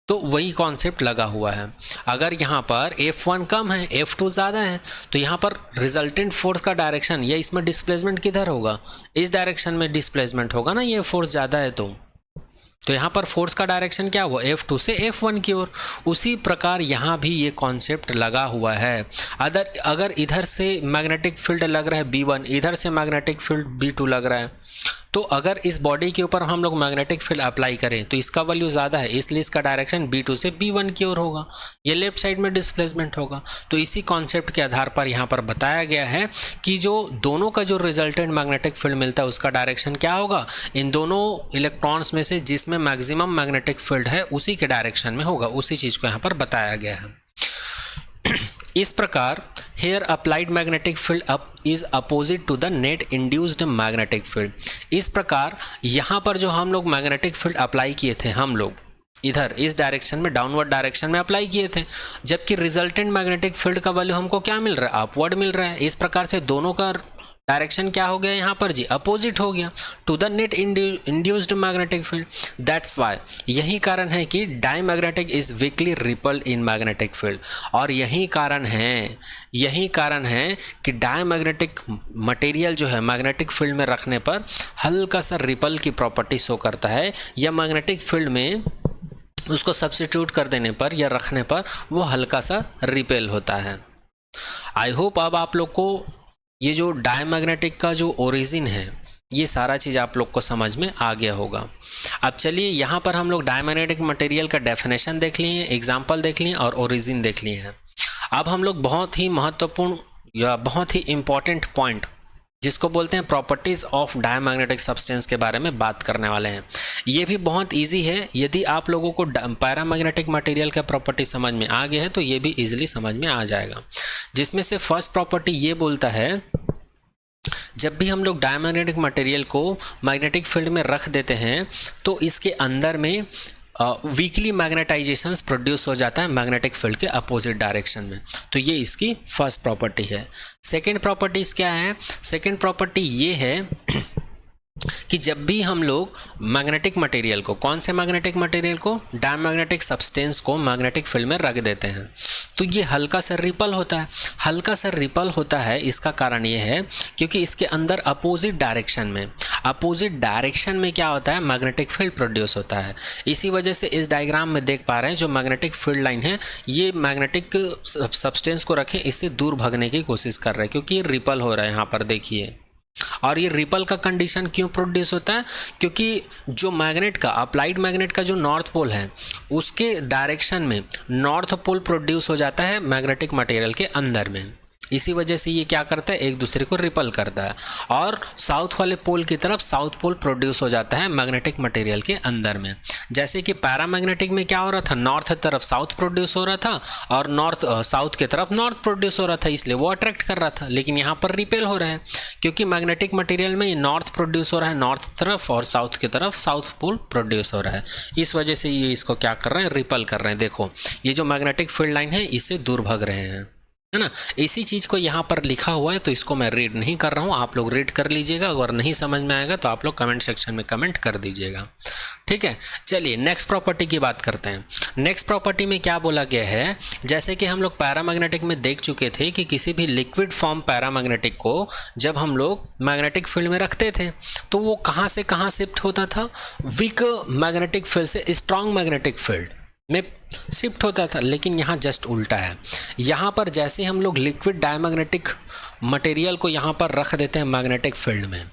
तो वही कॉन्सेप्ट लगा हुआ है। अगर यहाँ पर F1 कम है F2 ज़्यादा है तो यहाँ पर रिजल्टेंट फोर्स का डायरेक्शन या इसमें डिस्प्लेसमेंट किधर होगा, इस डायरेक्शन में डिस्प्लेसमेंट होगा ना, ये फोर्स ज़्यादा है तो यहाँ पर फोर्स का डायरेक्शन क्या हुआ, F2 से F1 की ओर। उसी प्रकार यहाँ भी ये कॉन्सेप्ट लगा हुआ है। अगर इधर से मैग्नेटिक फील्ड लग रहा है B1, इधर से मैग्नेटिक फील्ड B2 लग रहा है, तो अगर इस बॉडी के ऊपर हम लोग मैग्नेटिक फील्ड अप्लाई करें तो इसका वैल्यू ज़्यादा है, इसलिए इसका डायरेक्शन B2 से B1 की ओर होगा, ये लेफ्ट साइड में डिस्प्लेसमेंट होगा। तो इसी कॉन्सेप्ट के आधार पर यहाँ पर बताया गया है कि जो दोनों का जो रिजल्टेंट मैग्नेटिक फील्ड मिलता है उसका डायरेक्शन क्या होगा, इन दोनों इलेक्ट्रॉन्स में से जिसमें मैक्सिमम मैग्नेटिक फील्ड है उसी के डायरेक्शन में होगा। उसी चीज़ को यहाँ पर बताया गया है। इस प्रकार here applied magnetic field up is opposite to the net induced magnetic field. इस प्रकार यहाँ पर जो हम लोग मैग्नेटिक फील्ड अप्लाई किए थे, हम लोग इधर इस डायरेक्शन में डाउनवर्ड डायरेक्शन में अप्लाई किए थे, जबकि रिजल्टेंट मैग्नेटिक फील्ड का वैल्यू हमको क्या मिल रहा है, अपवर्ड मिल रहा है। इस प्रकार से दोनों का डायरेक्शन क्या हो गया यहाँ पर जी, अपोजिट हो गया to the net induced magnetic field. That's why, यही कारण है कि diamagnetic is weakly repelled in magnetic field. और यही कारण है कि डायमैग्नेटिक मटेरियल जो है मैग्नेटिक फील्ड में रखने पर हल्का सा रिपल की प्रॉपर्टी शो करता है, या मैग्नेटिक फील्ड में उसको सब्स्टिट्यूट कर देने पर या रखने पर वो हल्का सा रिपेल होता है। आई होप अब आप लोग को ये जो डायमैग्नेटिक का जो ओरिजिन है ये सारा चीज़ आप लोग को समझ में आ गया होगा। अब चलिए यहाँ पर हम लोग डायमैग्नेटिक मटेरियल का डेफिनेशन देख लिए, एग्जाम्पल देख लिए और ओरिजिन देख लिए हैं। अब हम लोग बहुत ही महत्वपूर्ण या बहुत ही इम्पॉर्टेंट पॉइंट जिसको बोलते हैं प्रॉपर्टीज़ ऑफ डायमैग्नेटिक सब्सटेंस के बारे में बात करने वाले हैं। ये भी बहुत इजी है, यदि आप लोगों को पैरामैग्नेटिक मटेरियल का प्रॉपर्टी समझ में आ गया है तो ये भी इजीली समझ में आ जाएगा। जिसमें से फर्स्ट प्रॉपर्टी ये बोलता है, जब भी हम लोग डायमैग्नेटिक मटेरियल को मैग्नेटिक फील्ड में रख देते हैं तो इसके अंदर में वीकली मैग्नेटाइजेशंस प्रोड्यूस हो जाता है मैग्नेटिक फील्ड के अपोजिट डायरेक्शन में। तो ये इसकी फर्स्ट प्रॉपर्टी है। सेकंड प्रॉपर्टीज क्या है, सेकंड प्रॉपर्टी ये है कि जब भी हम लोग मैग्नेटिक मटेरियल को, कौन से मैग्नेटिक मटेरियल को, डायमैग्नेटिक सब्सटेंस को मैग्नेटिक फील्ड में रख देते हैं तो ये हल्का सा रिपल होता है। हल्का सा रिपल होता है, इसका कारण ये है क्योंकि इसके अंदर अपोजिट डायरेक्शन में क्या होता है, मैग्नेटिक फील्ड प्रोड्यूस होता है। इसी वजह से इस डायग्राम में देख पा रहे हैं जो मैग्नेटिक फील्ड लाइन है ये मैग्नेटिक सब्सटेंस को रखें, इससे दूर भागने की कोशिश कर रहे हैं क्योंकि ये रिपल हो रहा है यहाँ पर देखिए। और ये रिपल का कंडीशन क्यों प्रोड्यूस होता है, क्योंकि जो मैग्नेट का, अप्लाइड मैग्नेट का जो नॉर्थ पोल है उसके डायरेक्शन में नॉर्थ पोल प्रोड्यूस हो जाता है मैग्नेटिक मटेरियल के अंदर में। इसी वजह से ये क्या करता है, एक दूसरे को रिपल करता है और साउथ वाले पोल की तरफ साउथ पोल प्रोड्यूस हो जाता है मैग्नेटिक मटेरियल के अंदर में। जैसे कि पैरामैग्नेटिक में क्या हो रहा था, नॉर्थ तरफ साउथ प्रोड्यूस हो रहा था और नॉर्थ साउथ की तरफ नॉर्थ प्रोड्यूस हो रहा था, इसलिए वो अट्रैक्ट कर रहा था। लेकिन यहाँ पर रिपेल हो रहा है क्योंकि मैग्नेटिक मटेरियल में नॉर्थ प्रोड्यूस हो रहा है नॉर्थ तरफ और साउथ की तरफ साउथ पोल प्रोड्यूस हो रहा है। इस वजह से ये इसको क्या कर रहे हैं, रिपल कर रहे हैं। देखो ये जो मैग्नेटिक फील्ड लाइन है इससे दूर भाग रहे हैं, है ना। इसी चीज़ को यहाँ पर लिखा हुआ है तो इसको मैं रीड नहीं कर रहा हूँ, आप लोग रीड कर लीजिएगा। अगर नहीं समझ में आएगा तो आप लोग कमेंट सेक्शन में कमेंट कर दीजिएगा, ठीक है। चलिए नेक्स्ट प्रॉपर्टी की बात करते हैं। नेक्स्ट प्रॉपर्टी में क्या बोला गया है, जैसे कि हम लोग पैरामैग्नेटिक में देख चुके थे कि किसी भी लिक्विड फॉर्म पैरामैग्नेटिक को जब हम लोग मैग्नेटिक फील्ड में रखते थे तो वो कहाँ से कहाँ शिफ्ट होता था, वीक मैग्नेटिक फील्ड से स्ट्रॉन्ग मैग्नेटिक फील्ड में शिफ्ट होता था। लेकिन यहाँ जस्ट उल्टा है। यहाँ पर जैसे हम लोग लिक्विड डायमैग्नेटिक मटेरियल को यहाँ पर रख देते हैं मैग्नेटिक फील्ड में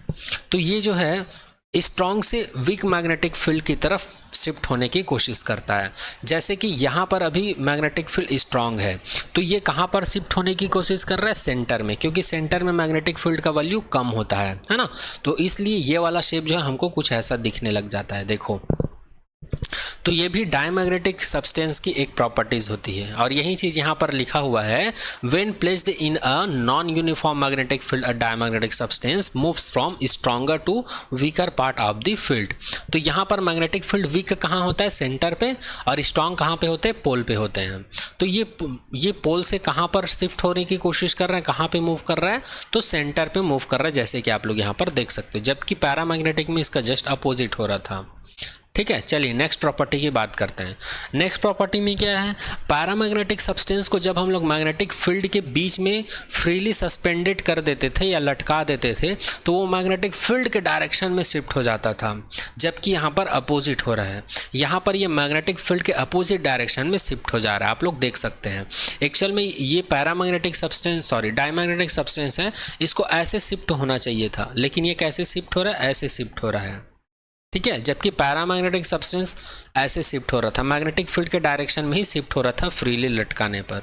तो ये जो है स्ट्रॉन्ग से वीक मैग्नेटिक फील्ड की तरफ शिफ्ट होने की कोशिश करता है। जैसे कि यहाँ पर अभी मैग्नेटिक फील्ड स्ट्रॉन्ग है तो ये कहाँ पर शिफ्ट होने की कोशिश कर रहा है, सेंटर में, क्योंकि सेंटर में मैग्नेटिक फील्ड का वैल्यू कम होता है ना। तो इसलिए ये वाला शेप जो है हमको कुछ ऐसा दिखने लग जाता है। देखो तो ये भी डायमैग्नेटिक सब्सटेंस की एक प्रॉपर्टीज होती है और यही चीज़ यहाँ पर लिखा हुआ है, when placed in a non uniform magnetic field a diamagnetic substance moves from stronger to weaker part of the field. तो यहाँ पर मैग्नेटिक फील्ड वीक कहाँ होता है, सेंटर पे, और स्ट्रॉन्ग कहाँ पे होते हैं, पोल पे होते हैं। तो ये पोल से कहाँ पर शिफ्ट होने की कोशिश कर रहे हैं, कहाँ पे मूव कर रहा है, तो सेंटर पे मूव कर रहा है, जैसे कि आप लोग यहाँ पर देख सकते हो। जबकि पैरामैग्नेटिक में इसका जस्ट अपोजिट हो रहा था, ठीक है। चलिए नेक्स्ट प्रॉपर्टी की बात करते हैं। नेक्स्ट प्रॉपर्टी में क्या है, पैरामैग्नेटिक सब्सटेंस को जब हम लोग मैग्नेटिक फील्ड के बीच में फ्रीली सस्पेंडेड कर देते थे या लटका देते थे तो वो मैग्नेटिक फील्ड के डायरेक्शन में शिफ्ट हो जाता था। जबकि यहाँ पर अपोजिट हो रहा है, यहाँ पर ये मैग्नेटिक फील्ड के अपोजिट डायरेक्शन में शिफ्ट हो जा रहा है, आप लोग देख सकते हैं। एक्चुअल में ये पैरामैग्नेटिक सब्सटेंस, डायमैग्नेटिक सब्सटेंस है, इसको ऐसे शिफ्ट होना चाहिए था, लेकिन ये कैसे शिफ्ट हो रहा है, ऐसे शिफ्ट हो रहा है, ठीक है। जबकि पैरामैग्नेटिक सब्सटेंस ऐसे शिफ्ट हो रहा था, मैग्नेटिक फील्ड के डायरेक्शन में ही शिफ्ट हो रहा था फ्रीली लटकाने पर।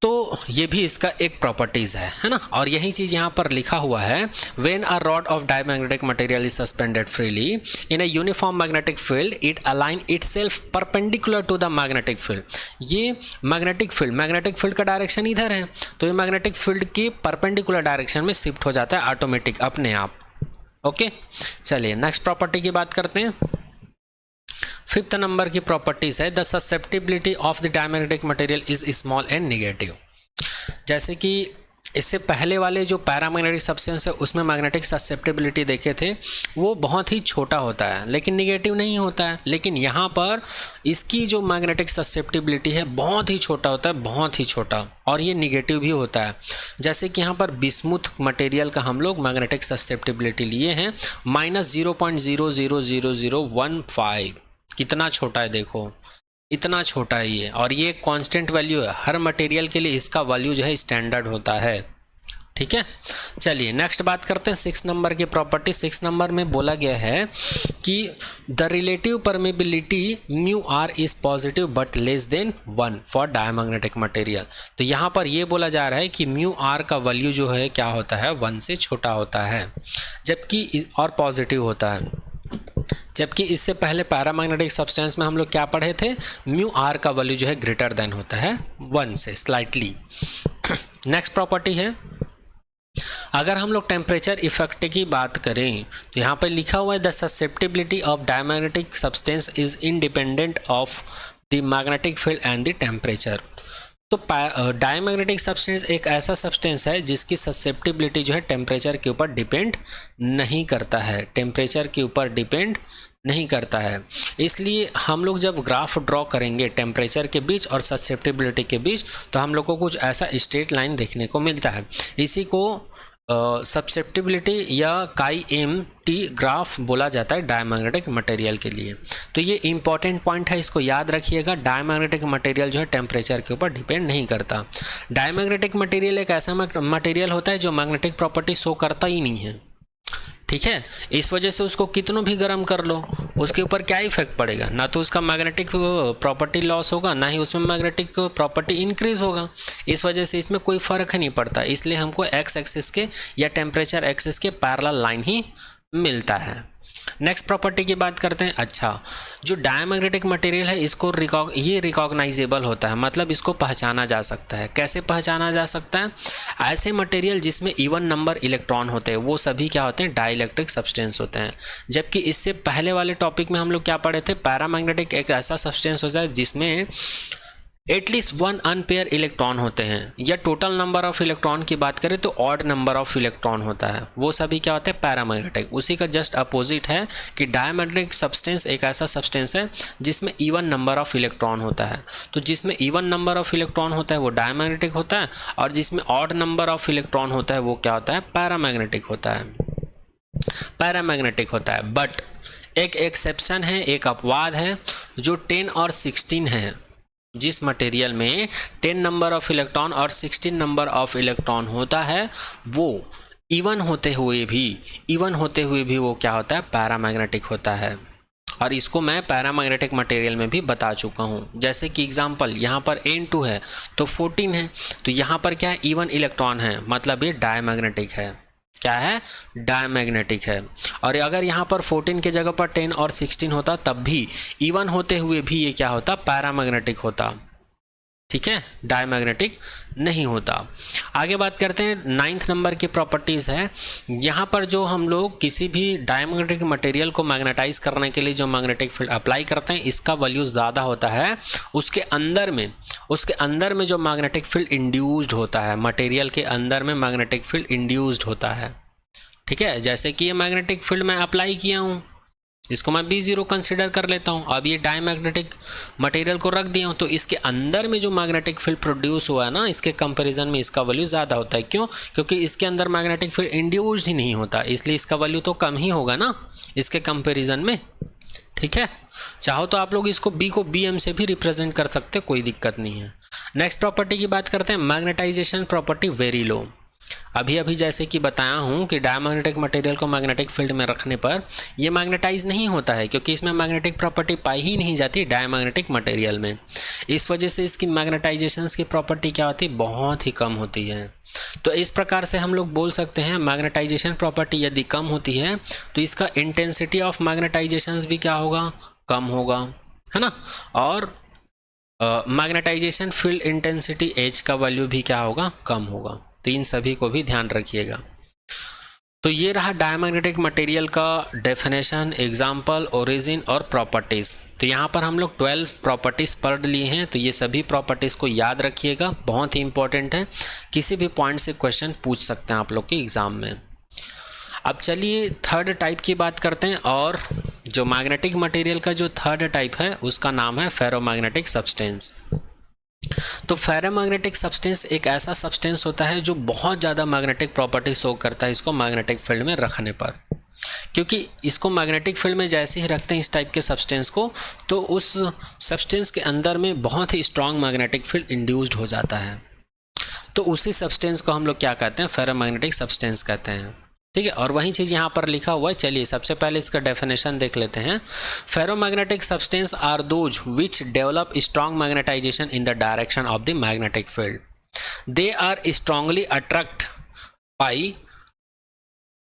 तो ये भी इसका एक प्रॉपर्टीज है ना। और यही चीज़ यहाँ पर लिखा हुआ है, when a rod of diamagnetic material is suspended freely in a uniform magnetic field it align itself perpendicular to the magnetic field. ये मैग्नेटिक फील्ड का डायरेक्शन इधर है तो ये मैग्नेटिक फील्ड के परपेंडिकुलर डायरेक्शन में शिफ्ट हो जाता है ऑटोमेटिक, अपने आप। ओके चलिए नेक्स्ट प्रॉपर्टी की बात करते हैं। 5th नंबर की प्रॉपर्टीज है, the susceptibility of the diamagnetic material is small and negative. जैसे कि इससे पहले वाले जो पैरामैग्नेटिक सब्सटेंस है उसमें मैग्नेटिक ससेप्टिबिलिटी देखे थे वो बहुत ही छोटा होता है लेकिन निगेटिव नहीं होता है। लेकिन यहाँ पर इसकी जो मैग्नेटिक ससेप्टिबिलिटी है बहुत ही छोटा होता है, बहुत ही छोटा, और ये निगेटिव भी होता है। जैसे कि यहाँ पर बिस्मुथ मटेरियल का हम लोग मैग्नेटिक ससेप्टिबिलिटी लिए हैं -0.0000015। कितना छोटा है, देखो इतना छोटा है ये, और ये कांस्टेंट वैल्यू है। हर मटेरियल के लिए इसका वैल्यू जो है स्टैंडर्ड होता है, ठीक है। चलिए नेक्स्ट बात करते हैं 6 नंबर की प्रॉपर्टी। 6 नंबर में बोला गया है कि the relative permeability mu r is positive but less than 1 for diamagnetic material. तो यहाँ पर ये बोला जा रहा है कि म्यू आर का वैल्यू जो है क्या होता है, 1 से छोटा होता है, जबकि और पॉजिटिव होता है। जबकि इससे पहले पैरामैग्नेटिक सब्सटेंस में हम लोग क्या पढ़े थे, म्यू आर का वैल्यू जो है ग्रेटर देन होता है 1 से स्लाइटली। नेक्स्ट प्रॉपर्टी है, अगर हम लोग टेम्परेचर इफेक्ट की बात करें तो यहाँ पर लिखा हुआ है the susceptibility of diamagnetic substance is independent of the magnetic field and the temperature. तो डायमैग्नेटिक सब्सटेंस एक ऐसा सब्सटेंस है जिसकी ससेप्टिबिलिटी जो है टेम्परेचर के ऊपर डिपेंड नहीं करता है, टेम्परेचर के ऊपर डिपेंड नहीं करता है। इसलिए हम लोग जब ग्राफ ड्रॉ करेंगे टेम्परेचर के बीच और ससेप्टिबिलिटी के बीच, तो हम लोग को कुछ ऐसा स्ट्रेट लाइन देखने को मिलता है। इसी को ससेप्टिबिलिटी या काई एम टी ग्राफ बोला जाता है डायमैग्नेटिक मटेरियल के लिए। तो ये इंपॉर्टेंट पॉइंट है, इसको याद रखिएगा। डायमैग्नेटिक मटेरियल जो है टेम्परेचर के ऊपर डिपेंड नहीं करता। डायमैग्नेटिक मटेरियल एक ऐसा मटेरियल होता है जो मैग्नेटिक प्रॉपर्टी शो करता ही नहीं है, ठीक है। इस वजह से उसको कितनों भी गर्म कर लो, उसके ऊपर क्या इफेक्ट पड़ेगा, ना तो उसका मैग्नेटिक प्रॉपर्टी लॉस होगा, ना ही उसमें मैग्नेटिक प्रॉपर्टी इंक्रीज होगा। इस वजह से इसमें कोई फ़र्क ही नहीं पड़ता। इसलिए हमको एक्स एक्सिस के या टेम्परेचर एक्सिस के पैरेलल लाइन ही मिलता है। नेक्स्ट प्रॉपर्टी की बात करते हैं। अच्छा, जो डायमैग्नेटिक मटेरियल है इसको ये रिकॉग्नाइजेबल होता है, मतलब इसको पहचाना जा सकता है। कैसे पहचाना जा सकता है? ऐसे मटेरियल जिसमें इवन नंबर इलेक्ट्रॉन होते हैं वो सभी क्या होते हैं? डाइलेक्ट्रिक सब्सटेंस होते हैं। जबकि इससे पहले वाले टॉपिक में हम लोग क्या पढ़े थे? पैरामैग्नेटिक एक ऐसा सब्सटेंस होता है जिसमें एटलीस्ट 1 अनपेयर इलेक्ट्रॉन होते हैं, या टोटल नंबर ऑफ इलेक्ट्रॉन की बात करें तो ऑड नंबर ऑफ इलेक्ट्रॉन होता है, वो सभी क्या होते हैं? पैरामैग्नेटिक। उसी का जस्ट अपोजिट है कि डायमैग्नेटिक सब्सटेंस एक ऐसा सब्सटेंस है जिसमें इवन नंबर ऑफ इलेक्ट्रॉन होता है। तो जिसमें इवन नंबर ऑफ इलेक्ट्रॉन होता है वो डायमैग्नेटिक होता है, और जिसमें ऑड नंबर ऑफ इलेक्ट्रॉन होता है वो क्या होता है? पैरामैग्नेटिक होता है, पैरामैग्नेटिक होता है। बट एक एक्सेप्शन है, एक अपवाद है, जो 10 और 16 है। जिस मटेरियल में 10 नंबर ऑफ इलेक्ट्रॉन और 16 नंबर ऑफ इलेक्ट्रॉन होता है वो इवन होते हुए भी वो क्या होता है? पैरामैग्नेटिक होता है। और इसको मैं पैरामैग्नेटिक मटेरियल में भी बता चुका हूँ। जैसे कि एग्जांपल यहाँ पर N2 है तो 14 है, तो यहाँ पर क्या है? इवन इलेक्ट्रॉन है, मतलब ये डायमैग्नेटिक है। क्या है? डायमैग्नेटिक है। और अगर यहाँ पर 14 के जगह पर 10 और 16 होता तब भी इवन होते हुए भी ये क्या होता? पैरामैग्नेटिक होता, ठीक है, डायमैग्नेटिक नहीं होता। आगे बात करते हैं 9th नंबर की प्रॉपर्टीज़ है। यहाँ पर जो हम लोग किसी भी डायमैग्नेटिक मटेरियल को मैग्नेटाइज करने के लिए जो मैग्नेटिक फील्ड अप्लाई करते हैं इसका वैल्यू ज़्यादा होता है उसके अंदर में जो मैग्नेटिक फील्ड इंड्यूस्ड होता है, मटेरियल के अंदर में मैग्नेटिक फील्ड इंड्यूस्ड होता है, ठीक है। जैसे कि ये मैग्नेटिक फील्ड मैं अप्लाई किया हूँ, इसको मैं B0 कंसिडर कर लेता हूँ। अब ये डायमैग्नेटिक मटेरियल को रख दिया हूँ, तो इसके अंदर में जो मैग्नेटिक फील्ड प्रोड्यूस हुआ है ना, इसके कंपैरिजन में इसका वैल्यू ज़्यादा होता है। क्यों? क्योंकि इसके अंदर मैग्नेटिक फील्ड इंड्यूस्ड ही नहीं होता, इसलिए इसका वैल्यू तो कम ही होगा ना इसके कंपैरिजन में, ठीक है। चाहो तो आप लोग इसको B को BM से भी रिप्रेजेंट कर सकते, कोई दिक्कत नहीं है। नेक्स्ट प्रॉपर्टी की बात करते हैं, मैग्नेटाइजेशन प्रॉपर्टी वेरी लो। अभी जैसे कि बताया हूँ कि डायमैग्नेटिक मटेरियल को मैग्नेटिक फील्ड में रखने पर ये मैग्नेटाइज नहीं होता है, क्योंकि इसमें मैग्नेटिक प्रॉपर्टी पाई ही नहीं जाती डायमैग्नेटिक मटेरियल में। इस वजह से इसकी मैग्नेटाइजेशंस की प्रॉपर्टी क्या होती है? बहुत ही कम होती है। तो इस प्रकार से हम लोग बोल सकते हैं मैग्नेटाइजेशन प्रॉपर्टी यदि कम होती है तो इसका इंटेंसिटी ऑफ मैग्नेटाइजेशंस भी क्या होगा? कम होगा, है ना। और मैग्नेटाइजेशन फील्ड इंटेंसिटी H का वैल्यू भी क्या होगा? कम होगा। तो इन सभी को भी ध्यान रखिएगा। तो ये रहा डायमैग्नेटिक मटेरियल का डेफिनेशन, एग्जाम्पल, ओरिजिन और प्रॉपर्टीज़। तो यहाँ पर हम लोग 12 प्रॉपर्टीज़ पढ़ लिए हैं, तो ये सभी प्रॉपर्टीज़ को याद रखिएगा, बहुत ही इंपॉर्टेंट है। किसी भी पॉइंट से क्वेश्चन पूछ सकते हैं आप लोग के एग्ज़ाम में। अब चलिए थर्ड टाइप की बात करते हैं, और जो मैग्नेटिक मटेरियल का जो थर्ड टाइप है उसका नाम है फेरोमैग्नेटिक सब्सटेंस। तो फेरोमैग्नेटिक सब्सटेंस एक ऐसा सब्सटेंस होता है जो बहुत ज़्यादा मैग्नेटिक प्रॉपर्टी शो करता है इसको मैग्नेटिक फील्ड में रखने पर। क्योंकि इसको मैग्नेटिक फील्ड में जैसे ही रखते हैं इस टाइप के सब्सटेंस को, तो उस सब्सटेंस के अंदर में बहुत ही स्ट्रॉन्ग मैग्नेटिक फील्ड इंड्यूस्ड हो जाता है। तो उसी सब्सटेंस को हम लोग क्या कहते हैं? फेरोमैग्नेटिक सब्सटेंस कहते हैं, ठीक है। और वही चीज़ यहाँ पर लिखा हुआ है। चलिए सबसे पहले इसका डेफिनेशन देख लेते हैं। Ferromagnetic substance are those which develop strong magnetisation in the direction of the magnetic field. They are strongly attract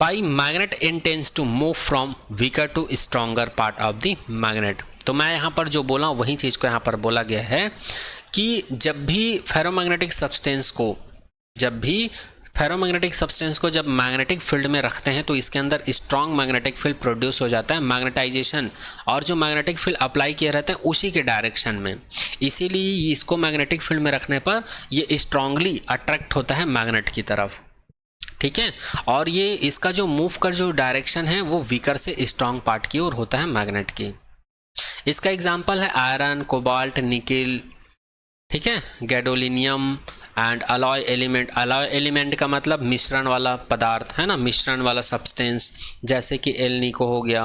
by magnet intends to move from weaker to stronger part of the magnet। तो मैं यहाँ पर जो बोला वही चीज़ को यहाँ पर बोला गया है कि जब भी फेरोमैग्नेटिक सब्सटेंस को जब भी फेरोमैग्नेटिक सब्सटेंस को जब मैग्नेटिक फील्ड में रखते हैं तो इसके अंदर स्ट्रॉन्ग मैग्नेटिक फील्ड प्रोड्यूस हो जाता है, मैग्नेटाइजेशन, और जो मैग्नेटिक फील्ड अप्लाई किए रहते हैं उसी के डायरेक्शन में। इसीलिए इसको मैग्नेटिक फील्ड में रखने पर ये स्ट्रांगली अट्रैक्ट होता है मैग्नेट की तरफ, ठीक है। और ये इसका जो मूव का जो डायरेक्शन है वो वीकर से स्ट्रांग पार्ट की ओर होता है मैग्नेट की। इसका एग्जाम्पल है आयरन, कोबाल्ट, निकिल, ठीक है, gadolinium and alloy element. Alloy element का मतलब मिश्रण वाला पदार्थ है ना, मिश्रण वाला सब्सटेंस, जैसे कि एल्निको हो गया,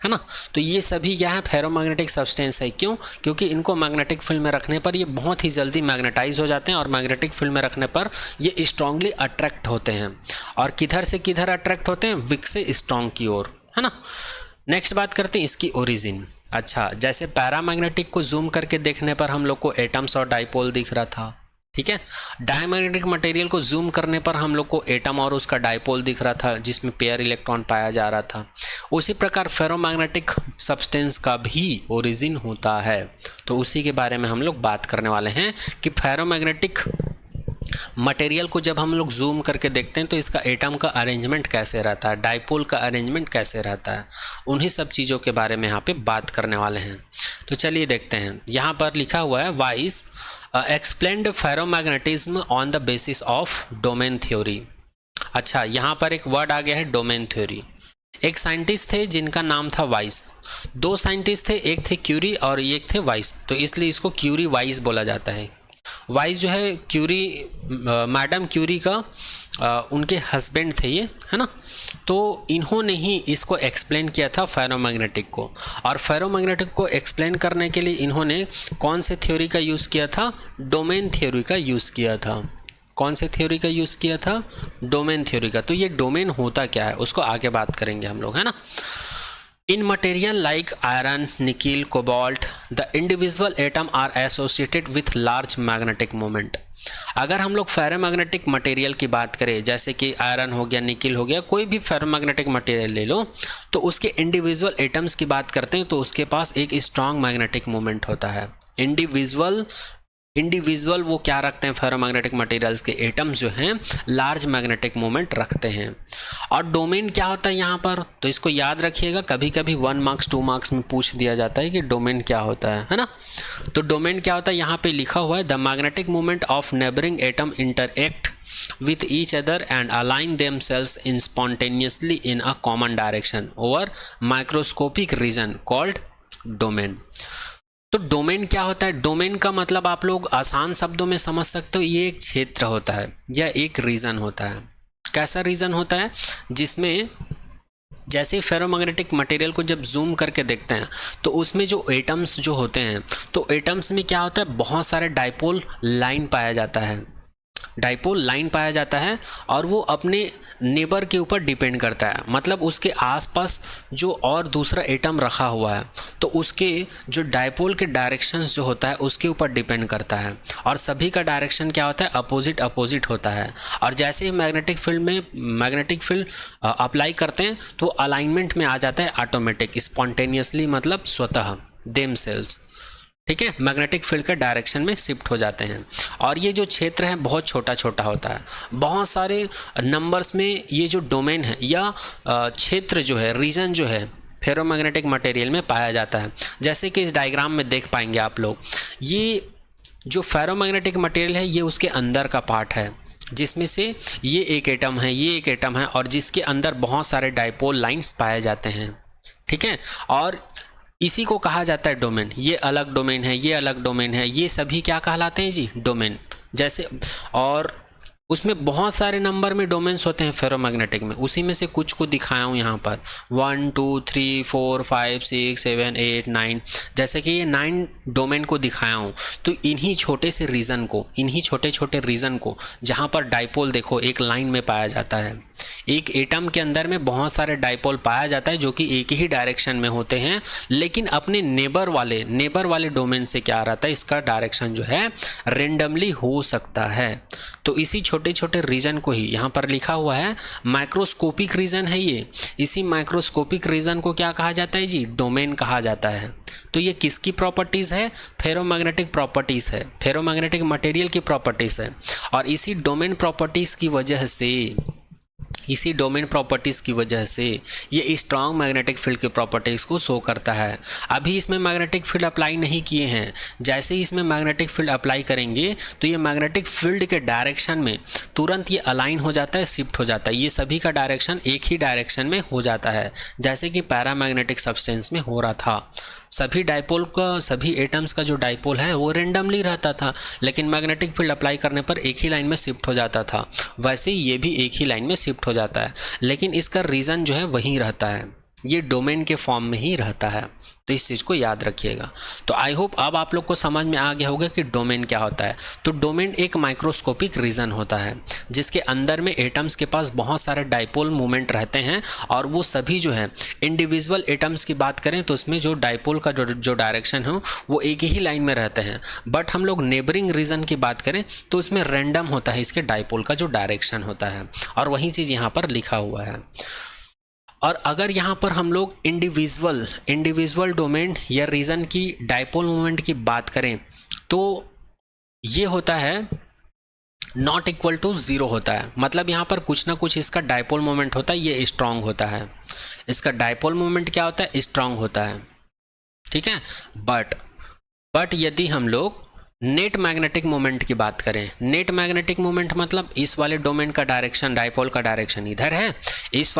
है ना। तो ये सभी क्या है, फेरोमैग्नेटिक सब्सटेंस है। क्यों? क्योंकि इनको मैग्नेटिक फील्ड में रखने पर ये बहुत ही जल्दी मैग्नेटाइज हो जाते हैं और मैग्नेटिक फील्ड में रखने पर ये स्ट्रांगली अट्रैक्ट होते हैं। और किधर से किधर अट्रैक्ट होते हैं? वीक से स्ट्रांग की ओर, है ना। नेक्स्ट बात करते हैं इसकी ओरिजिन। अच्छा, जैसे पैरामैग्नेटिक को जूम करके देखने पर हम लोग को एटम्स और डाइपोल दिख रहा था, ठीक है। डायमैग्नेटिक मटेरियल को जूम करने पर हम लोग को एटम और उसका डाइपोल दिख रहा था जिसमें पेयर इलेक्ट्रॉन पाया जा रहा था। उसी प्रकार फेरोमैग्नेटिक सब्सटेंस का भी ओरिजिन होता है। तो उसी के बारे में हम लोग बात करने वाले हैं कि फेरोमैग्नेटिक मटेरियल को जब हम लोग जूम करके देखते हैं तो इसका एटम का अरेंजमेंट कैसे रहता है, डाइपोल का अरेंजमेंट कैसे रहता है, उन्हीं सब चीज़ों के बारे में यहाँ पे बात करने वाले हैं। तो चलिए देखते हैं। यहाँ पर लिखा हुआ है vice explained ferromagnetism on the basis of domain theory. अच्छा, यहाँ पर एक वर्ड आ गया है डोमेन थ्योरी। एक साइंटिस्ट थे जिनका नाम था वाइस। दो साइंटिस्ट थे, एक थे क्यूरी और एक थे वाइस, तो इसलिए इसको क्यूरी वाइस बोला जाता है। वाइस जो है क्यूरी, मैडम क्यूरी का उनके हस्बैंड थे ये, है ना। तो इन्होंने ही इसको एक्सप्लेन किया था फेरोमैग्नेटिक को। और फेरोमैग्नेटिक को एक्सप्लेन करने के लिए इन्होंने कौन से थ्योरी का यूज़ किया था? डोमेन थ्योरी का यूज़ किया था। कौन से थ्योरी का यूज़ किया था? डोमेन थ्योरी का। तो ये डोमेन होता क्या है उसको आगे बात करेंगे हम लोग, है ना। In material like iron, nickel, cobalt, the individual atom are associated with large magnetic moment. अगर हम लोग फेरोमैग्नेटिक मटेरियल की बात करें, जैसे कि आयरन हो गया, निकिल हो गया, कोई भी फेरोमैग्नेटिक मटेरियल ले लो, तो उसके इंडिविजुअल एटम्स की बात करते हैं तो उसके पास एक स्ट्रॉन्ग मैग्नेटिक मोमेंट होता है। इंडिविजुअल वो क्या रखते हैं? फेरोमैग्नेटिक मटेरियल्स के एटम्स जो हैं लार्ज मैग्नेटिक मोमेंट रखते हैं। और डोमेन क्या होता है यहाँ पर? तो इसको याद रखिएगा, कभी कभी 1 मार्क्स 2 मार्क्स में पूछ दिया जाता है कि डोमेन क्या होता है ना। तो डोमेन क्या होता है? यहाँ पे लिखा हुआ है the magnetic moment of neighbouring atom interact with each other and align themselves in spontaneously in a common direction over microscopic region called domain। तो डोमेन क्या होता है? डोमेन का मतलब आप लोग आसान शब्दों में समझ सकते हो, ये एक क्षेत्र होता है या एक रीजन होता है। कैसा रीजन होता है? जिसमें जैसे फेरोमैग्नेटिक मटेरियल को जब जूम करके देखते हैं तो उसमें जो एटम्स जो होते हैं, तो एटम्स में क्या होता है? बहुत सारे डाइपोल लाइन पाया जाता है। डाइपोल लाइन पाया जाता है और वो अपने नेबर के ऊपर डिपेंड करता है, मतलब उसके आसपास जो और दूसरा एटम रखा हुआ है तो उसके जो डाइपोल के डायरेक्शंस जो होता है उसके ऊपर डिपेंड करता है। और सभी का डायरेक्शन क्या होता है? अपोजिट होता है। और जैसे ही मैग्नेटिक फील्ड अप्लाई करते हैं तो अलाइनमेंट में आ जाता है ऑटोमेटिक, स्पॉन्टेनियसली, मतलब स्वतः, देमसेल्व्स, ठीक है, मैग्नेटिक फील्ड के डायरेक्शन में शिफ्ट हो जाते हैं। और ये जो क्षेत्र है बहुत छोटा छोटा होता है, बहुत सारे नंबर्स में ये जो डोमेन है या क्षेत्र जो है, रीजन जो है, फेरोमैग्नेटिक मटेरियल में पाया जाता है। जैसे कि इस डायग्राम में देख पाएंगे आप लोग, ये जो फेरोमैग्नेटिक मटेरियल है ये उसके अंदर का पार्ट है, जिसमें से ये एक एटम है, ये एक एटम है, और जिसके अंदर बहुत सारे डाइपोल लाइन्स पाए जाते हैं, ठीक है। और इसी को कहा जाता है डोमेन। ये अलग डोमेन है, ये अलग डोमेन है, ये सभी क्या कहलाते हैं जी? डोमेन। जैसे और उसमें बहुत सारे नंबर में डोमेन्स होते हैं फेरोमैग्नेटिक में, उसी में से कुछ को दिखाया हूँ यहाँ पर 1 2 3 4 5 6 7 8 9, जैसे कि ये 9 डोमेन को दिखाया हूँ। तो इन्हीं छोटे से रीजन को, इन्हीं छोटे छोटे रीजन को, जहाँ पर डाइपोल देखो एक लाइन में पाया जाता है, एक एटम के अंदर में बहुत सारे डाइपोल पाया जाता है जो कि एक ही डायरेक्शन में होते हैं, लेकिन अपने नेबर वाले डोमेन से क्या रहता है? इसका डायरेक्शन जो है रेंडमली हो सकता है। तो इसी छोटे छोटे रीजन को ही यहाँ पर लिखा हुआ है माइक्रोस्कोपिक रीजन है ये। इसी माइक्रोस्कोपिक रीजन को क्या कहा जाता है जी? डोमेन कहा जाता है। तो ये किसकी प्रॉपर्टीज़ है? फेरोमैग्नेटिक प्रॉपर्टीज़ है, फेरोमैग्नेटिक मटेरियल की प्रॉपर्टीज़ है। और इसी डोमेन प्रॉपर्टीज़ की वजह से, इसी डोमेन प्रॉपर्टीज़ की वजह से ये स्ट्रॉन्ग मैग्नेटिक फील्ड की प्रॉपर्टीज़ को शो करता है। अभी इसमें मैग्नेटिक फील्ड अप्लाई नहीं किए हैं, जैसे ही इसमें मैग्नेटिक फील्ड अप्लाई करेंगे तो ये मैग्नेटिक फील्ड के डायरेक्शन में तुरंत ये अलाइन हो जाता है, शिफ्ट हो जाता है। ये सभी का डायरेक्शन एक ही डायरेक्शन में हो जाता है, जैसे कि पैरामैग्नेटिक सब्सटेंस में हो रहा था। सभी डाइपोल का, सभी एटम्स का जो डाइपोल है वो रेंडमली रहता था, लेकिन मैग्नेटिक फील्ड अप्लाई करने पर एक ही लाइन में शिफ्ट हो जाता था। वैसे ही ये भी एक ही लाइन में शिफ्ट हो जाता है, लेकिन इसका रीज़न जो है वहीं रहता है, ये डोमेन के फॉर्म में ही रहता है। तो इस चीज़ को याद रखिएगा। तो आई होप अब आप लोग को समझ में आ गया होगा कि डोमेन क्या होता है। तो डोमेन एक माइक्रोस्कोपिक रीजन होता है जिसके अंदर में एटम्स के पास बहुत सारे डाइपोल मूवमेंट रहते हैं, और वो सभी जो है इंडिविजुअल एटम्स की बात करें तो उसमें जो डाइपोल का जो डायरेक्शन है वो एक ही लाइन में रहते हैं। बट हम लोग नेबरिंग रीजन की बात करें तो उसमें रैंडम होता है इसके डाइपोल का जो डायरेक्शन होता है, और वही चीज़ यहाँ पर लिखा हुआ है। और अगर यहाँ पर हम लोग इंडिविजुअल डोमेन या रीजन की डाइपोल मोमेंट की बात करें तो ये होता है नॉट इक्वल टू 0 होता है। मतलब यहाँ पर कुछ ना कुछ इसका डाइपोल मोमेंट होता है, ये स्ट्रांग होता है। इसका डाइपोल मोमेंट क्या होता है? स्ट्रांग होता है, ठीक है। बट यदि हम लोग नेट मैग्नेटिक मोमेंट की बात करें, नेट मैग्नेटिक मोमेंट मतलब इस वाले डोमेन का डायरेक्शन, डाइपोल का डायरेक्शन इधर है, इस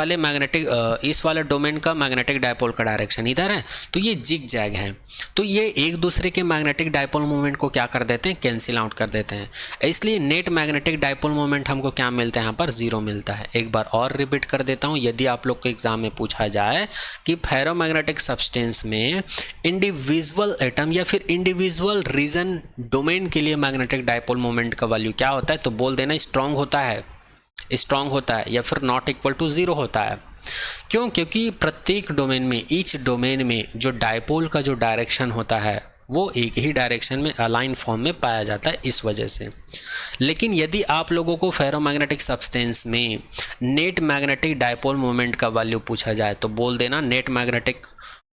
वाले डोमेन का मैग्नेटिक डाइपोल का डायरेक्शन इधर है, तो ये जिग जैग है। तो ये एक दूसरे के मैग्नेटिक डाइपोल मोमेंट को क्या कर देते हैं? कैंसिल आउट कर देते हैं। इसलिए नेट मैग्नेटिक डाइपोल मोमेंट हमको क्या मिलता है? यहाँ पर 0 मिलता है। एक बार और रिपीट कर देता हूँ, यदि आप लोग को एग्जाम में पूछा जाए कि फेरोमैग्नेटिक सब्सटेंस में इंडिविजुअल एटम या फिर इंडिविजुअल रीजन डोमेन के लिए मैग्नेटिक डाइपोल मोमेंट का वैल्यू क्या होता है, तो बोल देना स्ट्रांग होता है, या फिर नॉट इक्वल टू 0 होता है। क्यों? क्योंकि प्रत्येक डोमेन में, ईच डोमेन में जो डाइपोल का जो डायरेक्शन होता है वो एक ही डायरेक्शन में अलाइन फॉर्म में पाया जाता है, इस वजह से। लेकिन यदि आप लोगों को फेरोमैग्नेटिक सब्सटेंस में नेट मैग्नेटिक डाइपोल मोमेंट का वैल्यू पूछा जाए तो बोल देना नेट मैग्नेटिक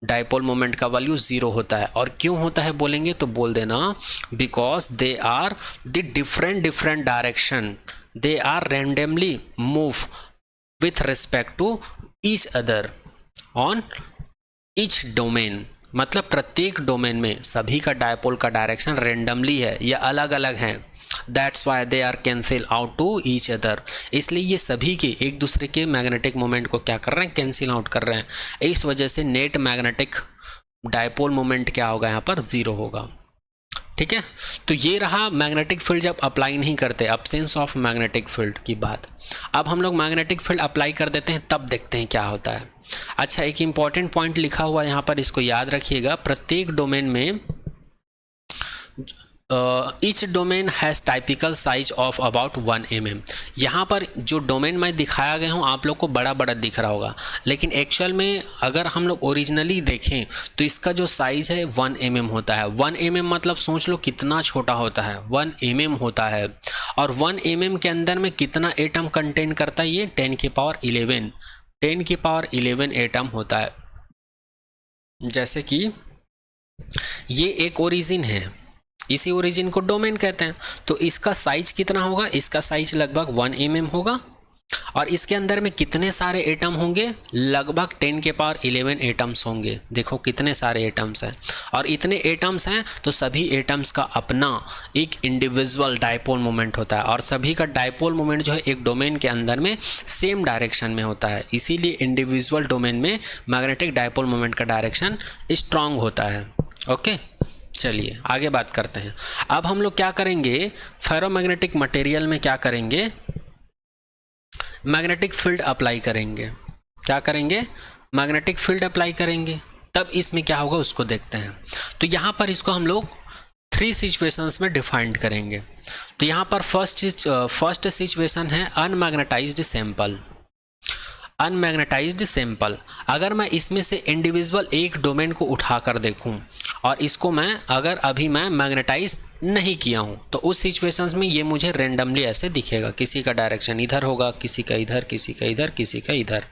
डाइपोल मोमेंट का वैल्यू 0 होता है। और क्यों होता है बोलेंगे तो बोल देना because they are the different direction, they are randomly move with respect to each other on each domain. मतलब प्रत्येक डोमेन में सभी का डाइपोल का डायरेक्शन रैंडमली है या अलग अलग है। That's why they are cancel out to each other. इसलिए ये सभी के एक दूसरे के मैग्नेटिक मोमेंट को क्या कर रहे हैं? कैंसिल आउट कर रहे हैं। इस वजह से नेट मैग्नेटिक डाइपोल मोमेंट क्या होगा? यहाँ पर 0 होगा, ठीक है। तो ये रहा मैग्नेटिक फील्ड जब अप्लाई नहीं करते, एब्सेंस ऑफ मैग्नेटिक फील्ड की बात। अब हम लोग मैग्नेटिक फील्ड अप्लाई कर देते हैं, तब देखते हैं क्या होता है। अच्छा, एक इंपॉर्टेंट पॉइंट लिखा हुआ यहाँ पर, इसको याद रखिएगा। प्रत्येक डोमेन में each domain has typical size of about 1 mm। यहाँ पर जो डोमेन मैं दिखाया गया हूँ आप लोग को बड़ा बड़ा दिख रहा होगा, लेकिन एक्चुअल में अगर हम लोग ओरिजिनली देखें तो इसका जो साइज़ है 1 mm होता है। 1 mm मतलब सोच लो कितना छोटा होता है, 1 mm होता है। और 1 mm के अंदर में कितना एटम कंटेन करता है? ये 10 की पावर 11 एटम होता है। जैसे कि ये एक ओरिजिन है, इसी ओरिजिन को डोमेन कहते हैं। तो इसका साइज कितना होगा? इसका साइज लगभग 1 mm होगा। और इसके अंदर में कितने सारे एटम होंगे? लगभग 10 के पावर 11 एटम्स होंगे। देखो कितने सारे एटम्स हैं, और इतने एटम्स हैं तो सभी एटम्स का अपना एक इंडिविजुअल डाइपोल मोमेंट होता है, और सभी का डाइपोल मोमेंट जो है एक डोमेन के अंदर में सेम डायरेक्शन में होता है। इसीलिए इंडिविजुअल डोमेन में मैग्नेटिक डाइपोल मोमेंट का डायरेक्शन स्ट्रांग होता है। ओके, चलिए आगे बात करते हैं। अब हम लोग क्या करेंगे? फेरोमैग्नेटिक मटेरियल में क्या करेंगे? मैग्नेटिक फील्ड अप्लाई करेंगे। क्या करेंगे? मैग्नेटिक फील्ड अप्लाई करेंगे। तब इसमें क्या होगा उसको देखते हैं। तो यहाँ पर इसको हम लोग 3 सिचुएशंस में डिफाइंड करेंगे। तो यहाँ पर फर्स्ट सिचुएशन है अनमैग्नेटाइज्ड सैंपल। अनमैग्नेटाइज्ड सैंपल, अगर मैं इसमें से इंडिविजुअल एक डोमेन को उठाकर देखूं और इसको अभी मैं मैग्नेटाइज नहीं किया हूं, तो उस सिचुएशंस में ये मुझे रेंडमली ऐसे दिखेगा। किसी का डायरेक्शन इधर होगा, किसी का इधर, किसी का इधर, किसी का इधर।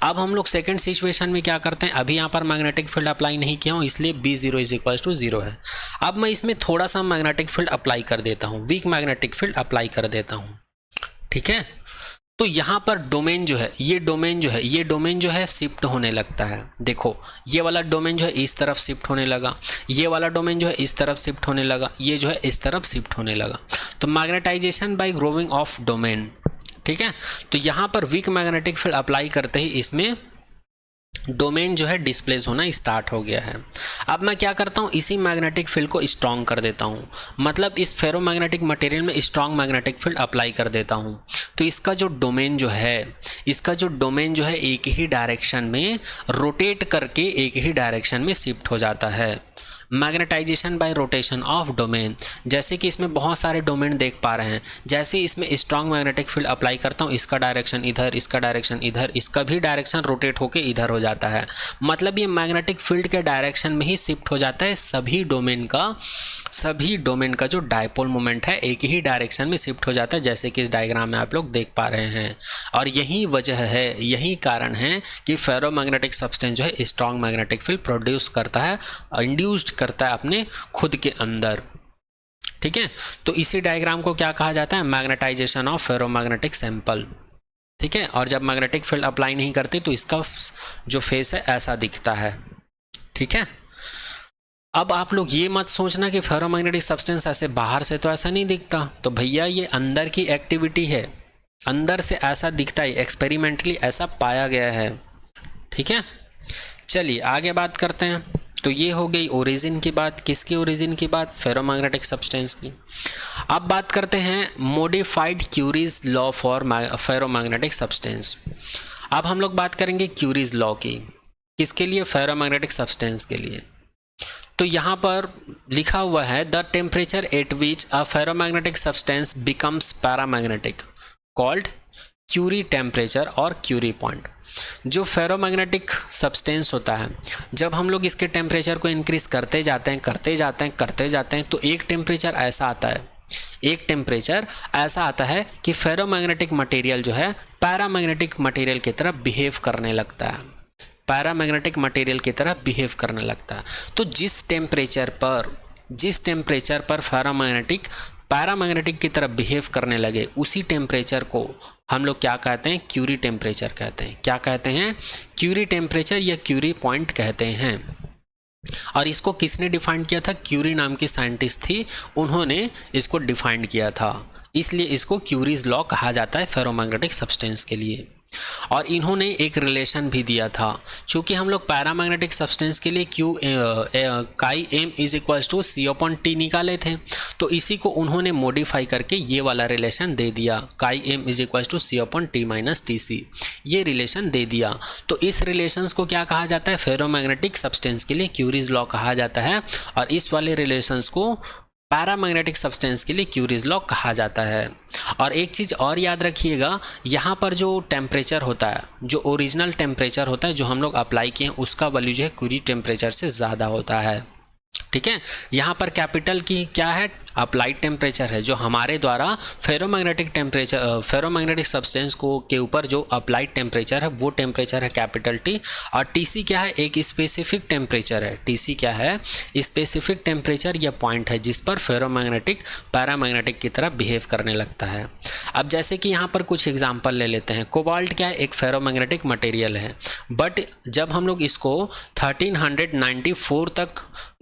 अब हम लोग सेकंड सिचुएशन में क्या करते हैं, अभी यहाँ पर मैग्नेटिक फील्ड अप्लाई नहीं किया हूँ इसलिए B0 इज इक्वल टू 0 है। अब मैं इसमें थोड़ा सा मैग्नेटिक फील्ड अप्लाई कर देता हूँ, वीक मैग्नेटिक फील्ड अप्लाई कर देता हूँ, ठीक है। तो यहाँ पर डोमेन जो है, ये डोमेन जो है शिफ्ट होने लगता है। देखो ये वाला डोमेन जो है इस तरफ शिफ्ट होने लगा, ये वाला डोमेन जो है इस तरफ शिफ्ट होने लगा, ये जो है इस तरफ शिफ्ट होने लगा। तो magnetization by growing of domain, ठीक है। तो यहाँ पर वीक मैग्नेटिक फील्ड अप्लाई करते ही इसमें डोमेन जो है डिस्प्लेस होना स्टार्ट हो गया है। अब मैं क्या करता हूँ, इसी मैग्नेटिक फील्ड को स्ट्रॉन्ग कर देता हूँ, मतलब इस फेरोमैग्नेटिक मटेरियल में स्ट्रॉन्ग मैग्नेटिक फील्ड अप्लाई कर देता हूँ। तो इसका जो डोमेन जो है एक ही डायरेक्शन में रोटेट करके एक ही डायरेक्शन में शिफ्ट हो जाता है। Magnetization by rotation of domain, जैसे कि इसमें बहुत सारे डोमेन देख पा रहे हैं, जैसे इसमें स्ट्रॉन्ग मैग्नेटिक फील्ड अप्लाई करता हूँ, इसका डायरेक्शन इधर, इसका डायरेक्शन इधर, इसका भी डायरेक्शन रोटेट होके इधर हो जाता है। मतलब ये मैग्नेटिक फील्ड के डायरेक्शन में ही शिफ्ट हो जाता है। सभी डोमेन का जो डायपोल मोमेंट है एक ही डायरेक्शन में शिफ्ट हो जाता है, जैसे कि इस डायग्राम में आप लोग देख पा रहे हैं। और यही वजह है, यही कारण है कि फेरोमैग्नेटिक सब्सटेंस जो है स्ट्रॉन्ग मैग्नेटिक फील्ड प्रोड्यूस करता है, इंड्यूस्ड करता है अपने खुद के अंदर, ठीक है। तो इसी डायग्राम को क्या कहा जाता है, मैग्नेटाइजेशन ऑफ फेरोमैग्नेटिक सैंपल, ठीक है। और जब मैग्नेटिक फील्ड अप्लाई नहीं करते तो इसका जो फेस है ऐसा दिखता है, ठीक है। अब आप लोग ये मत सोचना कि फेरोमैग्नेटिक सब्सटेंस ऐसे बाहर से तो ऐसा नहीं दिखता, तो भैया ये अंदर की एक्टिविटी है, अंदर से ऐसा दिखता है, एक्सपेरिमेंटली ऐसा पाया गया है, ठीक है। चलिए आगे बात करते हैं। तो ये हो गई ओरिजिन की बात, किसकी ओरिजिन की बात, फेरोमैग्नेटिक सब्सटेंस की। अब बात करते हैं modified curies law for ferromagnetic substance. अब हम लोग बात करेंगे क्यूरीज लॉ की, किसके लिए, फेरोमैग्नेटिक सब्सटेंस के लिए। तो यहाँ पर लिखा हुआ है the temperature at which a ferromagnetic substance becomes paramagnetic called Curie temperature और क्यूरी पॉइंट। जो फेरोमैग्नेटिक सब्सटेंस होता है, जब हम लोग इसके टेम्परेचर को इंक्रीज करते जाते हैं तो एक टेम्परेचर ऐसा आता है कि फेरोमैग्नेटिक मटेरियल जो है पैरामैग्नेटिक मटेरियल की तरह बिहेव करने लगता है, तो जिस टेम्परेचर पर फेरोमैग्नेटिक पैरामैग्नेटिक की तरफ बिहेव करने लगे, उसी टेम्परेचर को हम लोग क्या कहते हैं, क्यूरी टेम्परेचर कहते हैं। क्या कहते हैं, क्यूरी टेम्परेचर या क्यूरी पॉइंट कहते हैं। और इसको किसने डिफाइन किया था, क्यूरी नाम की साइंटिस्ट थी, उन्होंने इसको डिफाइन किया था, इसलिए इसको क्यूरीज लॉ कहा जाता है फेरोमैग्नेटिक सब्सटेंस के लिए। और इन्होंने एक रिलेशन भी दिया था, चूँकि हम लोग पैरामैग्नेटिक सब्सटेंस के लिए काई m is equals to C/T निकाले थे, तो इसी को उन्होंने मॉडिफाई करके ये वाला रिलेशन दे दिया, chi m is equals to C/T - TC, ये रिलेशन दे दिया। तो इस रिलेशंस को क्या कहा जाता है, फेरोमैग्नेटिक सब्सटेंस के लिए क्यूरीज लॉ कहा जाता है, और इस वाले रिलेशंस को पैरामैग्नेटिक सब्सटेंस के लिए क्यूरीज लॉ कहा जाता है। और एक चीज़ और याद रखिएगा, यहाँ पर जो टेम्परेचर होता है, जो ओरिजिनल टेम्परेचर होता है जो हम लोग अप्लाई किए हैं, उसका वैल्यू जो है क्यूरी टेम्परेचर से ज़्यादा होता है, ठीक है। यहाँ पर कैपिटल की क्या है, अप्लाइड टेम्परेचर है, जो हमारे द्वारा फेरोमैग्नेटिक सब्सटेंस को के ऊपर जो अप्लाइड टेम्परेचर है वो टेम्परेचर है कैपिटल T। और TC क्या है, एक स्पेसिफिक टेम्परेचर है। TC क्या है, स्पेसिफिक टेम्परेचर या पॉइंट है जिस पर फेरोमैग्नेटिक पैरामैग्नेटिक की तरह बिहेव करने लगता है। अब जैसे कि यहाँ पर कुछ एग्जाम्पल ले लेते हैं। कोबाल्ट क्या है, एक फेरोमैग्नेटिक मटेरियल है, बट जब हम लोग इसको 1394 तक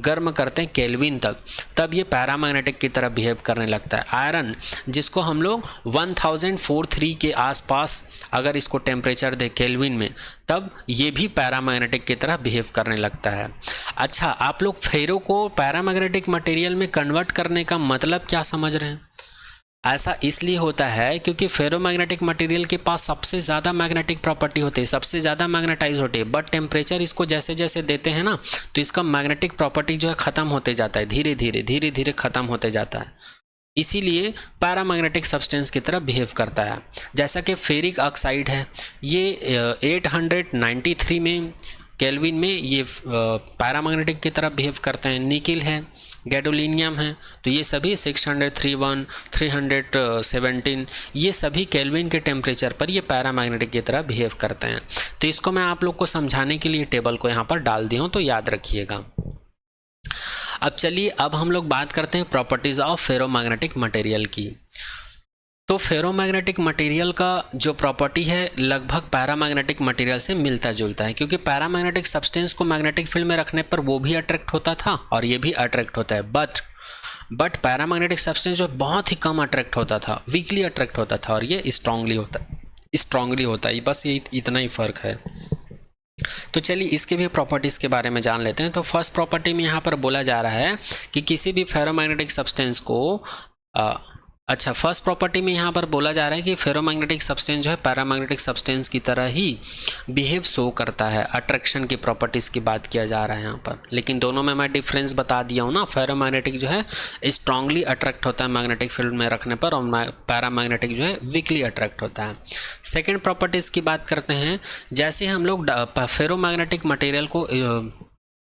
गर्म करते हैं केल्विन तक, तब ये पैरामैग्नेटिक की तरह बिहेव करने लगता है। आयरन जिसको हम लोग 1043 के आसपास अगर इसको टेम्परेचर दे केल्विन में, तब ये भी पैरामैग्नेटिक की तरह बिहेव करने लगता है। अच्छा, आप लोग फेरो को पैरामैग्नेटिक मटेरियल में कन्वर्ट करने का मतलब क्या समझ रहे हैं? ऐसा इसलिए होता है क्योंकि फेरोमैग्नेटिक मटेरियल के पास सबसे ज़्यादा मैग्नेटिक प्रॉपर्टी होती है, सबसे ज़्यादा मैग्नेटाइज होती है, बट टेम्परेचर इसको जैसे जैसे देते हैं ना, तो इसका मैग्नेटिक प्रॉपर्टी जो है ख़त्म होते जाता है, धीरे धीरे ख़त्म होते जाता है, इसीलिए पैरामैग्नेटिक सब्सटेंस की तरह बिहेव करता है। जैसा कि फेरिक ऑक्साइड है, ये 893 में केल्विन में ये पैरामैग्नेटिक की तरफ बिहेव करते हैं। निकिल है, गैडोलिनियम है, तो ये सभी 631, 317 ये सभी केल्विन के टेम्परेचर पर ये पैरामैग्नेटिक की तरह बिहेव करते हैं। तो इसको मैं आप लोग को समझाने के लिए टेबल को यहाँ पर डाल दिया हूँ, तो याद रखिएगा। अब चलिए, अब हम लोग बात करते हैं प्रॉपर्टीज़ ऑफ फेरोमैग्नेटिक मटेरियल की। तो फेरोमैग्नेटिक मटेरियल का जो प्रॉपर्टी है लगभग पैरामैग्नेटिक मटेरियल से मिलता जुलता है, क्योंकि पैरामैग्नेटिक सब्सटेंस को मैग्नेटिक फील्ड में रखने पर वो भी अट्रैक्ट होता था और ये भी अट्रैक्ट होता है। बट पैरामैग्नेटिक सब्सटेंस जो बहुत ही कम अट्रैक्ट होता था, वीकली अट्रैक्ट होता था, और ये स्ट्रांगली होता है। बस ये इतना ही फ़र्क है। तो चलिए इसके भी प्रॉपर्टीज़ के बारे में जान लेते हैं। तो फर्स्ट प्रॉपर्टी में यहाँ पर बोला जा रहा है कि किसी भी फेरोमैग्नेटिक सब्सटेंस को फर्स्ट प्रॉपर्टी में यहाँ पर बोला जा रहा है कि फेरोमैग्नेटिक सब्सटेंस जो है पैरामैग्नेटिक सब्सटेंस की तरह ही बिहेव शो करता है। अट्रैक्शन की प्रॉपर्टीज़ की बात किया जा रहा है यहाँ पर, लेकिन दोनों में मैं डिफरेंस बता दिया हूँ ना। फेरोमैग्नेटिक जो है स्ट्रांगली अट्रैक्ट होता है मैग्नेटिक फील्ड में रखने पर, और पैरामैग्नेटिक जो है वीकली अट्रैक्ट होता है। सेकेंड प्रॉपर्टीज़ की बात करते हैं। जैसे हम लोग फेरोमैग्नेटिक मटेरियल को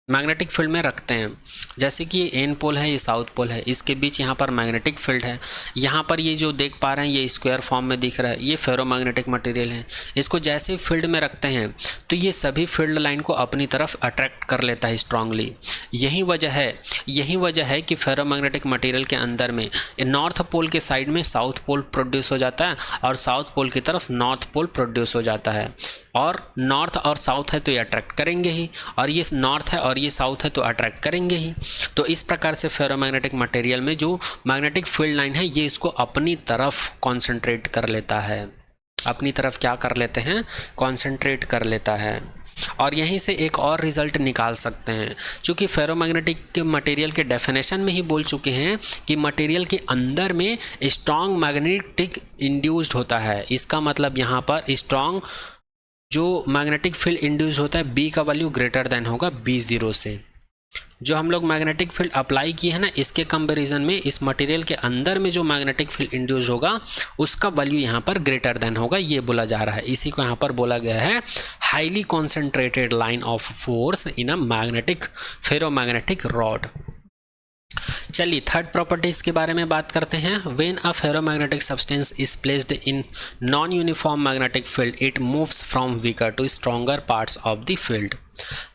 मैग्नेटिक फील्ड में रखते हैं, जैसे कि ये एन पोल है, ये साउथ पोल है, इसके बीच यहाँ पर मैग्नेटिक फील्ड है। यहाँ पर ये जो देख पा रहे हैं ये स्क्वायर फॉर्म में दिख रहा है, ये फेरोमैग्नेटिक मटेरियल है। इसको जैसे फील्ड में रखते हैं तो ये सभी फील्ड लाइन को अपनी तरफ अट्रैक्ट कर लेता है स्ट्रांगली। यही वजह है कि फेरोमैग्नेटिक मटेरियल के अंदर में नॉर्थ पोल के साइड में साउथ पोल प्रोड्यूस हो जाता है और साउथ पोल की तरफ नॉर्थ पोल प्रोड्यूस हो जाता है। और नॉर्थ और साउथ है तो ये अट्रैक्ट करेंगे ही, और ये नॉर्थ है और ये साउथ है तो अट्रैक्ट करेंगे ही। तो इस प्रकार से फेरोमैग्नेटिक मटेरियल में जो मैग्नेटिक फील्ड लाइन है ये इसको अपनी तरफ कॉन्सेंट्रेट कर लेता है। अपनी तरफ क्या कर लेते हैं? कॉन्सेंट्रेट कर लेता है। और यहीं से एक और रिजल्ट निकाल सकते हैं, क्योंकि फेरोमैग्नेटिक के मटेरियल के डेफिनेशन में ही बोल चुके हैं कि मटेरियल के अंदर में स्ट्रॉन्ग मैग्नेटिक इंड्यूस्ड होता है। इसका मतलब यहाँ पर स्ट्रॉन्ग जो मैग्नेटिक फील्ड इंड्यूस होता है बी का वैल्यू ग्रेटर देन होगा B0 से। जो हम लोग मैग्नेटिक फील्ड अप्लाई किए हैं ना, इसके कंपैरिजन में इस मटेरियल के अंदर में जो मैग्नेटिक फील्ड इंड्यूस होगा उसका वैल्यू यहाँ पर ग्रेटर देन होगा, ये बोला जा रहा है। इसी को यहाँ पर बोला गया है highly concentrated line of force in a magnetic ferromagnetic rod. चलिए थर्ड प्रॉपर्टीज के बारे में बात करते हैं। When a ferromagnetic substance is placed in non uniform magnetic field it moves from weaker to stronger parts of the field.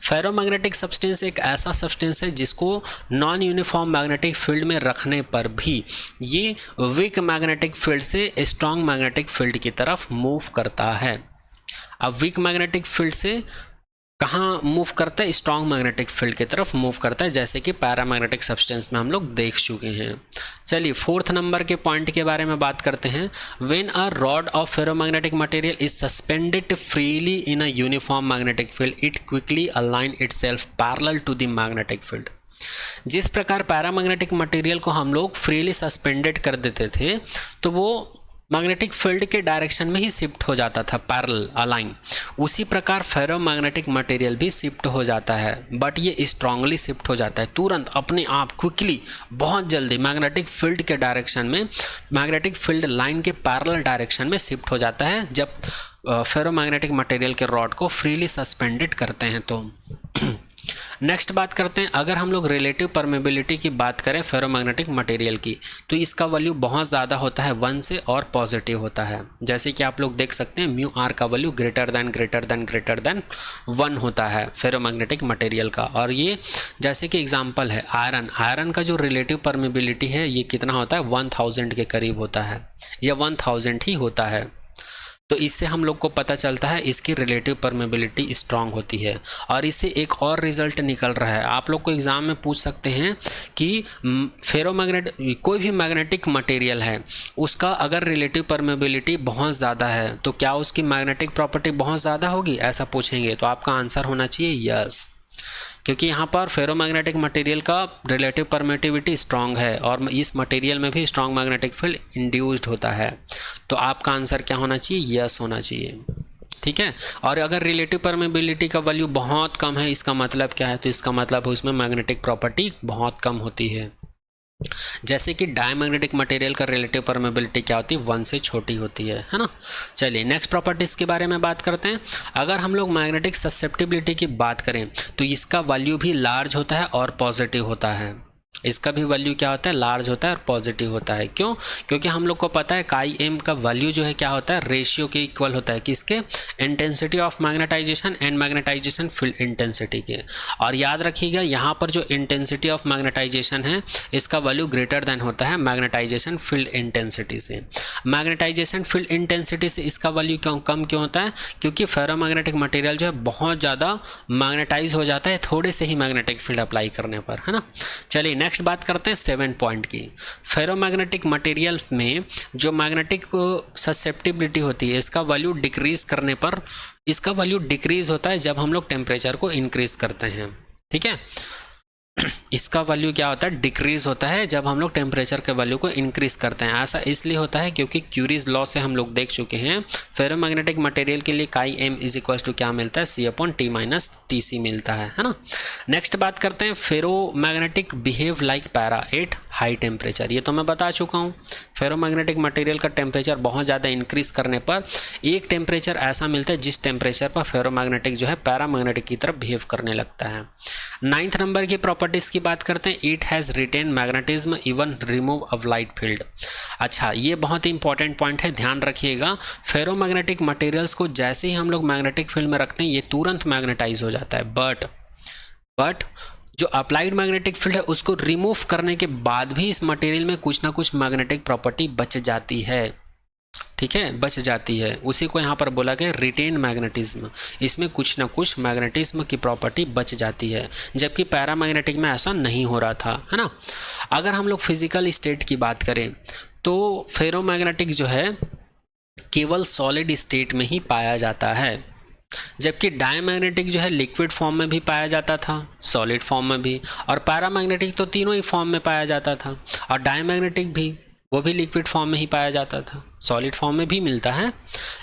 Ferromagnetic substance एक ऐसा substance है जिसको नॉन यूनिफॉर्म मैग्नेटिक फील्ड में रखने पर भी ये वीक मैग्नेटिक फील्ड से स्ट्रॉन्ग मैग्नेटिक फील्ड की तरफ मूव करता है। अब वीक मैग्नेटिक फील्ड से कहाँ मूव करता है? स्ट्रॉन्ग मैग्नेटिक फील्ड की तरफ मूव करता है, जैसे कि पैरामैग्नेटिक सब्सटेंस में हम लोग देख चुके हैं। चलिए फोर्थ नंबर के पॉइंट के बारे में बात करते हैं। When a rod of ferromagnetic material is suspended freely in a uniform magnetic field it quickly align itself parallel to the magnetic field. जिस प्रकार पैरामैग्नेटिक मटेरियल को हम लोग फ्रीली सस्पेंडेड कर देते थे तो वो मैग्नेटिक फील्ड के डायरेक्शन में ही शिफ्ट हो जाता था, पैरेलल अलाइन। उसी प्रकार फेरोमैग्नेटिक मटेरियल भी शिफ्ट हो जाता है, बट ये स्ट्रांगली शिफ्ट हो जाता है तुरंत अपने आप क्विकली, बहुत जल्दी मैग्नेटिक फील्ड के डायरेक्शन में, मैग्नेटिक फील्ड लाइन के पैरेलल डायरेक्शन में शिफ्ट हो जाता है जब फेरोमैग्नेटिक मटेरियल के रॉड को फ्रीली सस्पेंडेड करते हैं। तो नेक्स्ट बात करते हैं, अगर हम लोग रिलेटिव परमेबिलिटी की बात करें फेरोमैग्नेटिक मटेरियल की, तो इसका वैल्यू बहुत ज़्यादा होता है 1 से और पॉजिटिव होता है। जैसे कि आप लोग देख सकते हैं म्यू आर का वैल्यू ग्रेटर देन 1 होता है फेरोमैग्नेटिक मटेरियल का। और ये जैसे कि एग्जांपल है आयरन का जो रिलेटिव परमेबिलिटी है ये कितना होता है? 1000 के करीब होता है, या 1000 ही होता है। तो इससे हम लोग को पता चलता है इसकी रिलेटिव परमेबिलिटी स्ट्रांग होती है। और इससे एक और रिजल्ट निकल रहा है, आप लोग को एग्जाम में पूछ सकते हैं कि कोई भी मैग्नेटिक मटेरियल है उसका अगर रिलेटिव परमेबिलिटी बहुत ज़्यादा है तो क्या उसकी मैग्नेटिक प्रॉपर्टी बहुत ज़्यादा होगी, ऐसा पूछेंगे तो आपका आंसर होना चाहिए यस, क्योंकि यहाँ पर फेरोमैग्नेटिक मटेरियल का रिलेटिव परमिटिविटी स्ट्रांग है और इस मटेरियल में भी स्ट्रांग मैग्नेटिक फील्ड इंड्यूस्ड होता है। तो आपका आंसर क्या होना चाहिए? यस होना चाहिए, ठीक है। और अगर रिलेटिव परमिबिलिटी का वैल्यू बहुत कम है, इसका मतलब क्या है? तो इसका मतलब उसमें मैग्नेटिक प्रॉपर्टी बहुत कम होती है। जैसे कि डायमैग्नेटिक मटेरियल का रिलेटिव परमेबिलिटी क्या होती है, 1 से छोटी होती है ना। चलिए नेक्स्ट प्रॉपर्टीज़ के बारे में बात करते हैं। अगर हम लोग मैग्नेटिक ससेप्टिबिलिटी की बात करें तो इसका वैल्यू भी लार्ज होता है और पॉजिटिव होता है। इसका भी वैल्यू क्या होता है, लार्ज होता है और पॉजिटिव होता है। क्यों? क्योंकि हम लोग को पता है काई एम का वैल्यू जो है क्या होता है, रेशियो के इक्वल होता है किसके, intensity of magnetization and magnetization field intensity के। और याद रखिएगा यहाँ पर जो इंटेंसिटी ऑफ मैग्नेटाइजेशन है इसका वैल्यू ग्रेटर देन होता है मैग्नेटाइजेशन फील्ड इंटेंसिटी से। मैग्नेटाइजेशन फील्ड इंटेंसिटी से इसका वैल्यू कम क्यों होता है, क्योंकि फेरोमैग्नेटिक मटेरियल जो है बहुत ज़्यादा मैग्नेटाइज हो जाता है थोड़े से ही मैग्नेटिक फील्ड अप्लाई करने पर, है ना। चलिए नेक्स्ट बात करते हैं 7 पॉइंट की। फेरोमैग्नेटिक मटेरियल में जो मैग्नेटिक ससेप्टिबिलिटी होती है इसका वैल्यू डिक्रीज करने पर, इसका वैल्यू डिक्रीज होता है जब हम लोग टेम्परेचर को इंक्रीज करते हैं, ठीक है। इसका वैल्यू क्या होता है, डिक्रीज होता है जब हम लोग टेम्परेचर के वैल्यू को इंक्रीज करते हैं। ऐसा इसलिए होता है क्योंकि क्यूरीज लॉ से हम लोग देख चुके हैं फेरोमैग्नेटिक मटेरियल के लिए काई एम इज इक्वल टू क्या मिलता है, C/T - TC मिलता है ना। नेक्स्ट बात करते हैं ferromagnetic behave like para at high temperature. ये तो मैं बता चुका हूँ, फेरोमैग्नेटिक मटेरियल का टेम्परेचर बहुत ज़्यादा इंक्रीज करने पर एक टेम्परेचर ऐसा मिलता है जिस टेम्परेचर पर फेरोमैग्नेटिक जो है पैरामैग्नेटिक की तरफ बिहेव करने लगता है। 9th नंबर की प्रॉपर्टीज़ की बात करते हैं। It has retain magnetism even remove of light field. अच्छा, ये बहुत ही इंपॉर्टेंट पॉइंट है, ध्यान रखिएगा। फेरोमैग्नेटिक मटेरियल्स को जैसे ही हम लोग मैग्नेटिक फील्ड में रखते हैं ये तुरंत मैग्नेटाइज हो जाता है, बट जो अप्लाइड मैग्नेटिक फील्ड है उसको रिमूव करने के बाद भी इस मटेरियल में कुछ ना कुछ मैग्नेटिक प्रॉपर्टी बच जाती है, ठीक है, बच जाती है। उसी को यहाँ पर बोला गया रिटेन मैग्नेटिज्म। इसमें कुछ ना कुछ मैग्नेटिज्म की प्रॉपर्टी बच जाती है, जबकि पैरामैग्नेटिक में ऐसा नहीं हो रहा था, है ना। अगर हम लोग फिजिकल स्टेट की बात करें तो फेरोमैग्नेटिक जो है केवल सॉलिड स्टेट में ही पाया जाता है, जबकि डायमैग्नेटिक जो है लिक्विड फॉर्म में भी पाया जाता था, सॉलिड फॉर्म में भी, और पैरामैग्नेटिक तो तीनों ही फॉर्म में पाया जाता था। और डायमैग्नेटिक भी, वो भी लिक्विड फॉर्म में ही पाया जाता था, सॉलिड फॉर्म में भी मिलता है,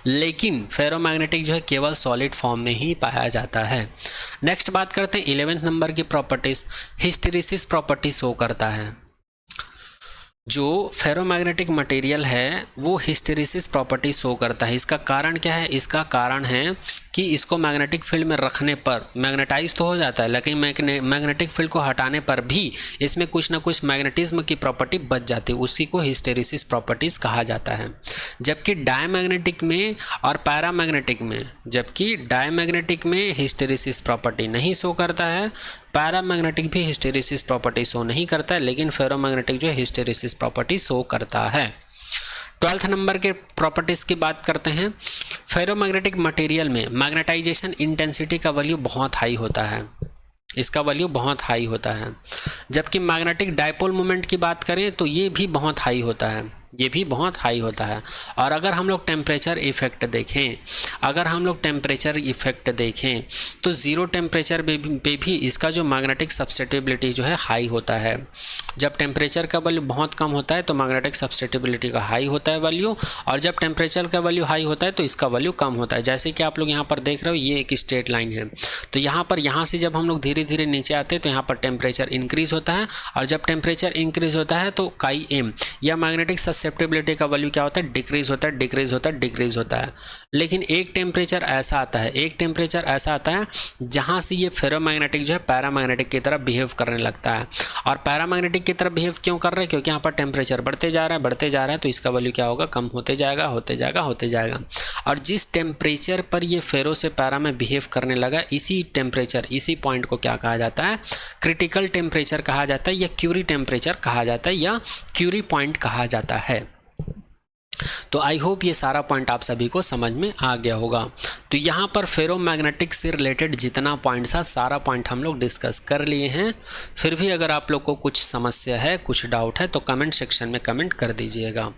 लेकिन फेरोमैग्नेटिक जो है केवल सॉलिड फॉर्म में ही पाया जाता है। नेक्स्ट बात करते हैं 11th नंबर की प्रॉपर्टीज। हिस्टेरिसिस प्रॉपर्टी शो करता है। जो फेरोमैग्नेटिक मटेरियल है वो हिस्टेरिसिस प्रॉपर्टी शो करता है। इसका कारण क्या है, इसका कारण है कि इसको मैग्नेटिक फील्ड में रखने पर मैग्नेटाइज तो हो जाता है, लेकिन मैग्नेटिक फील्ड को हटाने पर भी इसमें कुछ ना कुछ मैग्नेटिज्म की प्रॉपर्टी बच जाती है, उसी को हिस्टेरिसिस प्रॉपर्टीज कहा जाता है। जबकि डायमैग्नेटिक में और पैरामैग्नेटिक में, जबकि डायमैग्नेटिक में हिस्टेरिसिस प्रॉपर्टी नहीं शो करता है, पैरामैग्नेटिक भी हिस्टेरिसिस प्रॉपर्टी शो नहीं करता है, लेकिन फेरोमैग्नेटिक जो है हिस्टेरिसिस प्रॉपर्टी शो करता है। 12th नंबर के प्रॉपर्टीज़ की बात करते हैं। फेरोमैग्नेटिक मटेरियल में मैग्नेटाइजेशन इंटेंसिटी का वैल्यू बहुत हाई होता है, इसका वैल्यू बहुत हाई होता है। जबकि मैग्नेटिक डायपोल मोमेंट की बात करें तो ये भी बहुत हाई होता है, ये भी बहुत हाई होता है। और अगर हम लोग टेम्परेचर इफेक्ट देखें, अगर हम लोग टेम्परेचर इफेक्ट देखें तो ज़ीरो टेम्परेचर पे भी इसका जो मैग्नेटिक सब्स्टिट्यूबिलिटी जो है हाई होता है। जब टेम्परेचर का वैल्यू बहुत कम होता है तो मैग्नेटिक सब्स्टिट्यूबिलिटी का हाई होता है वैल्यू, और जब टेम्परेचर का वैल्यू हाई होता है तो इसका वैल्यू कम होता है। जैसे कि आप लोग यहाँ पर देख रहे हो, ये एक स्ट्रेट लाइन है, तो यहाँ से जब हम लोग धीरे धीरे नीचे आते हैं तो यहाँ पर टेम्परेचर इंक्रीज होता है, और जब टेम्परेचर इंक्रीज होता है तो काई एम या मैग्नेटिक ससेप्टिबिलिटी का वैल्यू क्या होता है, डिक्रीज होता है, डिक्रीज होता है, डिक्रीज होता है। लेकिन एक टेम्परेचर ऐसा आता है, एक टेम्परेचर ऐसा आता है जहाँ से ये फेरोमैग्नेटिक जो है पैरामैग्नेटिक की तरफ बिहेव करने लगता है। और पैरामैग्नेटिक की तरफ बिहेव क्यों कर रहा है, क्योंकि यहाँ पर टेम्परेचर बढ़ते जा रहा है, बढ़ते जा रहा है, तो इसका वैल्यू क्या होगा, कम होते जाएगा, होते जाएगा, होते जाएगा। और जिस टेम्परेचर पर ये फेरो से पैरा में बिहेव करने लगा, इसी टेम्परेचर, इसी पॉइंट को क्या कहा जाता है, क्रिटिकल टेम्परेचर कहा जाता है, या क्यूरी टेम्परेचर कहा जाता है, या क्यूरी पॉइंट कहा जाता है। तो आई होप ये सारा पॉइंट आप सभी को समझ में आ गया होगा। तो यहाँ पर फेरोमैग्नेटिक से रिलेटेड जितना पॉइंट्स था सारा पॉइंट हम लोग डिस्कस कर लिए हैं। फिर भी अगर आप लोग को कुछ समस्या है, कुछ डाउट है, तो कमेंट सेक्शन में कमेंट कर दीजिएगा।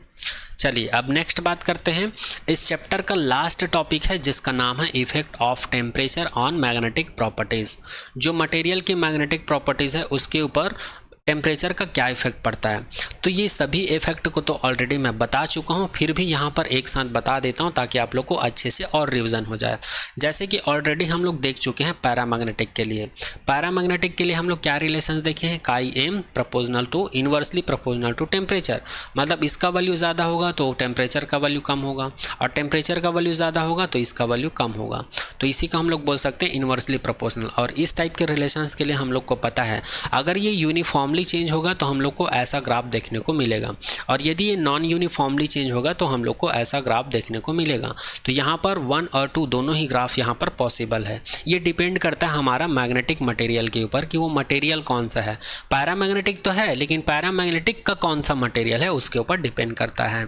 चलिए अब नेक्स्ट बात करते हैं। इस चैप्टर का लास्ट टॉपिक है जिसका नाम है effect of temperature on magnetic properties. जो मटेरियल की मैग्नेटिक प्रॉपर्टीज़ है उसके ऊपर टेम्परेचर का क्या इफेक्ट पड़ता है। तो ये सभी इफेक्ट को तो ऑलरेडी मैं बता चुका हूँ, फिर भी यहाँ पर एक साथ बता देता हूँ ताकि आप लोग को अच्छे से और रिवीजन हो जाए। जैसे कि ऑलरेडी हम लोग देख चुके हैं पैरामैग्नेटिक के लिए। पैरामैग्नेटिक के लिए हम लोग क्या रिलेशन देखे हैं, chi m proportional to inversely proportional to temperature, मतलब इसका वैल्यू ज़्यादा होगा तो टेम्परेचर का वैल्यू कम होगा, और टेम्परेचर का वैल्यू ज़्यादा होगा तो इसका वैल्यू कम होगा। तो इसी को हम लोग बोल सकते हैं इनवर्सली प्रोपोर्शनल। और इस टाइप के रिलेशंस के लिए हम लोग को पता है अगर ये यूनिफॉर्मली चेंज होगा तो हम लोग को ऐसा ग्राफ देखने को मिलेगा, और यदि ये नॉन यूनिफॉर्मली चेंज होगा तो हम लोग को ऐसा ग्राफ देखने को मिलेगा। तो यहाँ पर 1 और 2 दोनों ही ग्राफ यहाँ पर पॉसिबल है। ये डिपेंड करता है हमारा मैग्नेटिक मटेरियल के ऊपर कि वो मटेरियल कौन सा है। पैरामैग्नेटिक तो है लेकिन पैरामैग्नेटिक का कौन सा मटेरियल है उसके ऊपर डिपेंड करता है।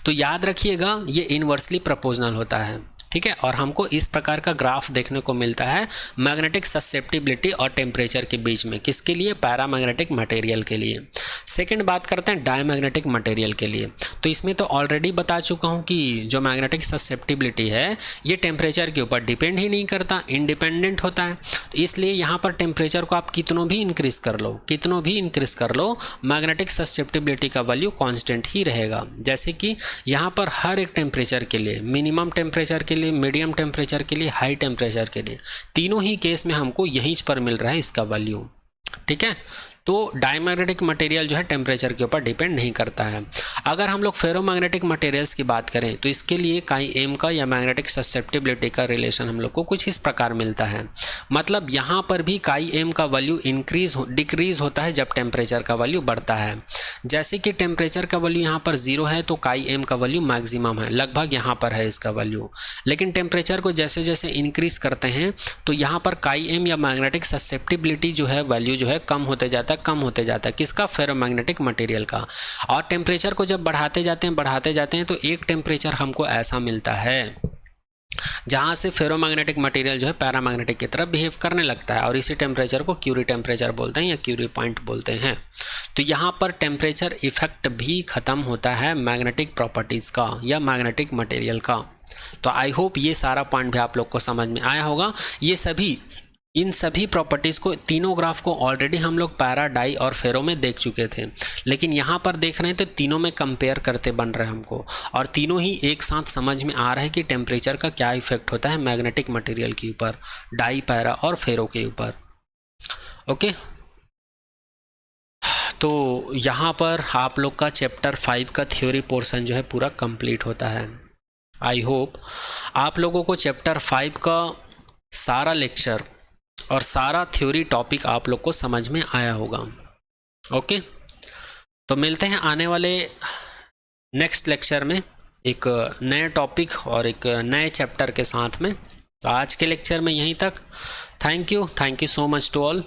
तो याद रखिएगा ये इनवर्सली प्रोपोर्शनल होता है, ठीक है। और हमको इस प्रकार का ग्राफ देखने को मिलता है मैग्नेटिक ससेप्टिबिलिटी और टेम्परेचर के बीच में, किसके लिए, पैरामैग्नेटिक मटेरियल के लिए। सेकंड बात करते हैं डायमैग्नेटिक मटेरियल के लिए। तो इसमें तो ऑलरेडी बता चुका हूँ कि जो मैग्नेटिक ससेप्टिबिलिटी है ये टेम्परेचर के ऊपर डिपेंड ही नहीं करता, इंडिपेंडेंट होता है। तो इसलिए यहाँ पर टेम्परेचर को आप कितनों भी इंक्रीज़ कर लो, मैग्नेटिक ससेप्टिबिलिटी का वैल्यू कॉन्स्टेंट ही रहेगा। जैसे कि यहाँ पर हर एक टेम्परेचर के लिए, मिनिमम टेम्परेचर के लिए, मीडियम टेम्परेचर के लिए, हाई टेम्परेचर के लिए, तीनों ही केस में हमको यहीं पर मिल रहा है इसका वैल्यू, ठीक है। तो डायमैग्नेटिक मटेरियल जो है टेम्परेचर के ऊपर डिपेंड नहीं करता है। अगर हम लोग फेरोमैग्नेटिक मटेरियल्स की बात करें तो इसके लिए काई एम का या मैग्नेटिक ससेप्टिबिलिटी का रिलेशन हम लोग को कुछ इस प्रकार मिलता है। मतलब यहाँ पर भी काई एम का वैल्यू डिक्रीज होता है जब टेम्परेचर का वैल्यू बढ़ता है। जैसे कि टेम्परेचर का वैल्यू यहाँ पर 0 है तो काई एम का वैल्यू मैक्सिमम है, लगभग यहाँ पर है इसका वैल्यू। लेकिन टेम्परेचर को जैसे जैसे इंक्रीज करते हैं तो यहाँ पर काई एम या मैग्नेटिक ससेप्टिबिलिटी जो है वैल्यू जो है कम होते जाता है, किसका, फेरोमैग्नेटिक मटेरियल का। और टेम्परेचर को जब बढ़ाते जाते हैं तो एक टेम्परेचर हमको ऐसा मिलता है जहाँ से फेरोमैग्नेटिक मटेरियल जो है पैरामैग्नेटिक की तरफ बिहेव करने लगता है, और इसी टेम्परेचर को क्यूरी टेम्परेचर बोलते हैं या क्यूरी पॉइंट बोलते हैं। तो यहाँ पर टेम्परेचर इफेक्ट भी ख़त्म होता है मैग्नेटिक प्रॉपर्टीज़ का या मैग्नेटिक मटेरियल का। तो आई होप ये सारा पॉइंट भी आप लोग को समझ में आया होगा। इन सभी प्रॉपर्टीज़ को, तीनों ग्राफ को ऑलरेडी हम लोग पैरा, डाई और फेरो में देख चुके थे, लेकिन यहाँ पर देख रहे हैं तो तीनों में कंपेयर करते बन रहे हैं हमको, और तीनों ही एक साथ समझ में आ रहा है कि टेम्परेचर का क्या इफेक्ट होता है मैग्नेटिक मटेरियल के ऊपर, डाई, पैरा और फेरो के ऊपर। ओके, तो यहाँ पर आप लोग का चैप्टर 5 का थ्योरी पोर्शन जो है पूरा कंप्लीट होता है। आई होप आप लोगों को चैप्टर 5 का सारा लेक्चर और सारा थ्योरी टॉपिक आप लोग को समझ में आया होगा। ओके, तो मिलते हैं आने वाले नेक्स्ट लेक्चर में एक नए टॉपिक और एक नए चैप्टर के साथ में। तो आज के लेक्चर में यहीं तक। Thank you so much to all.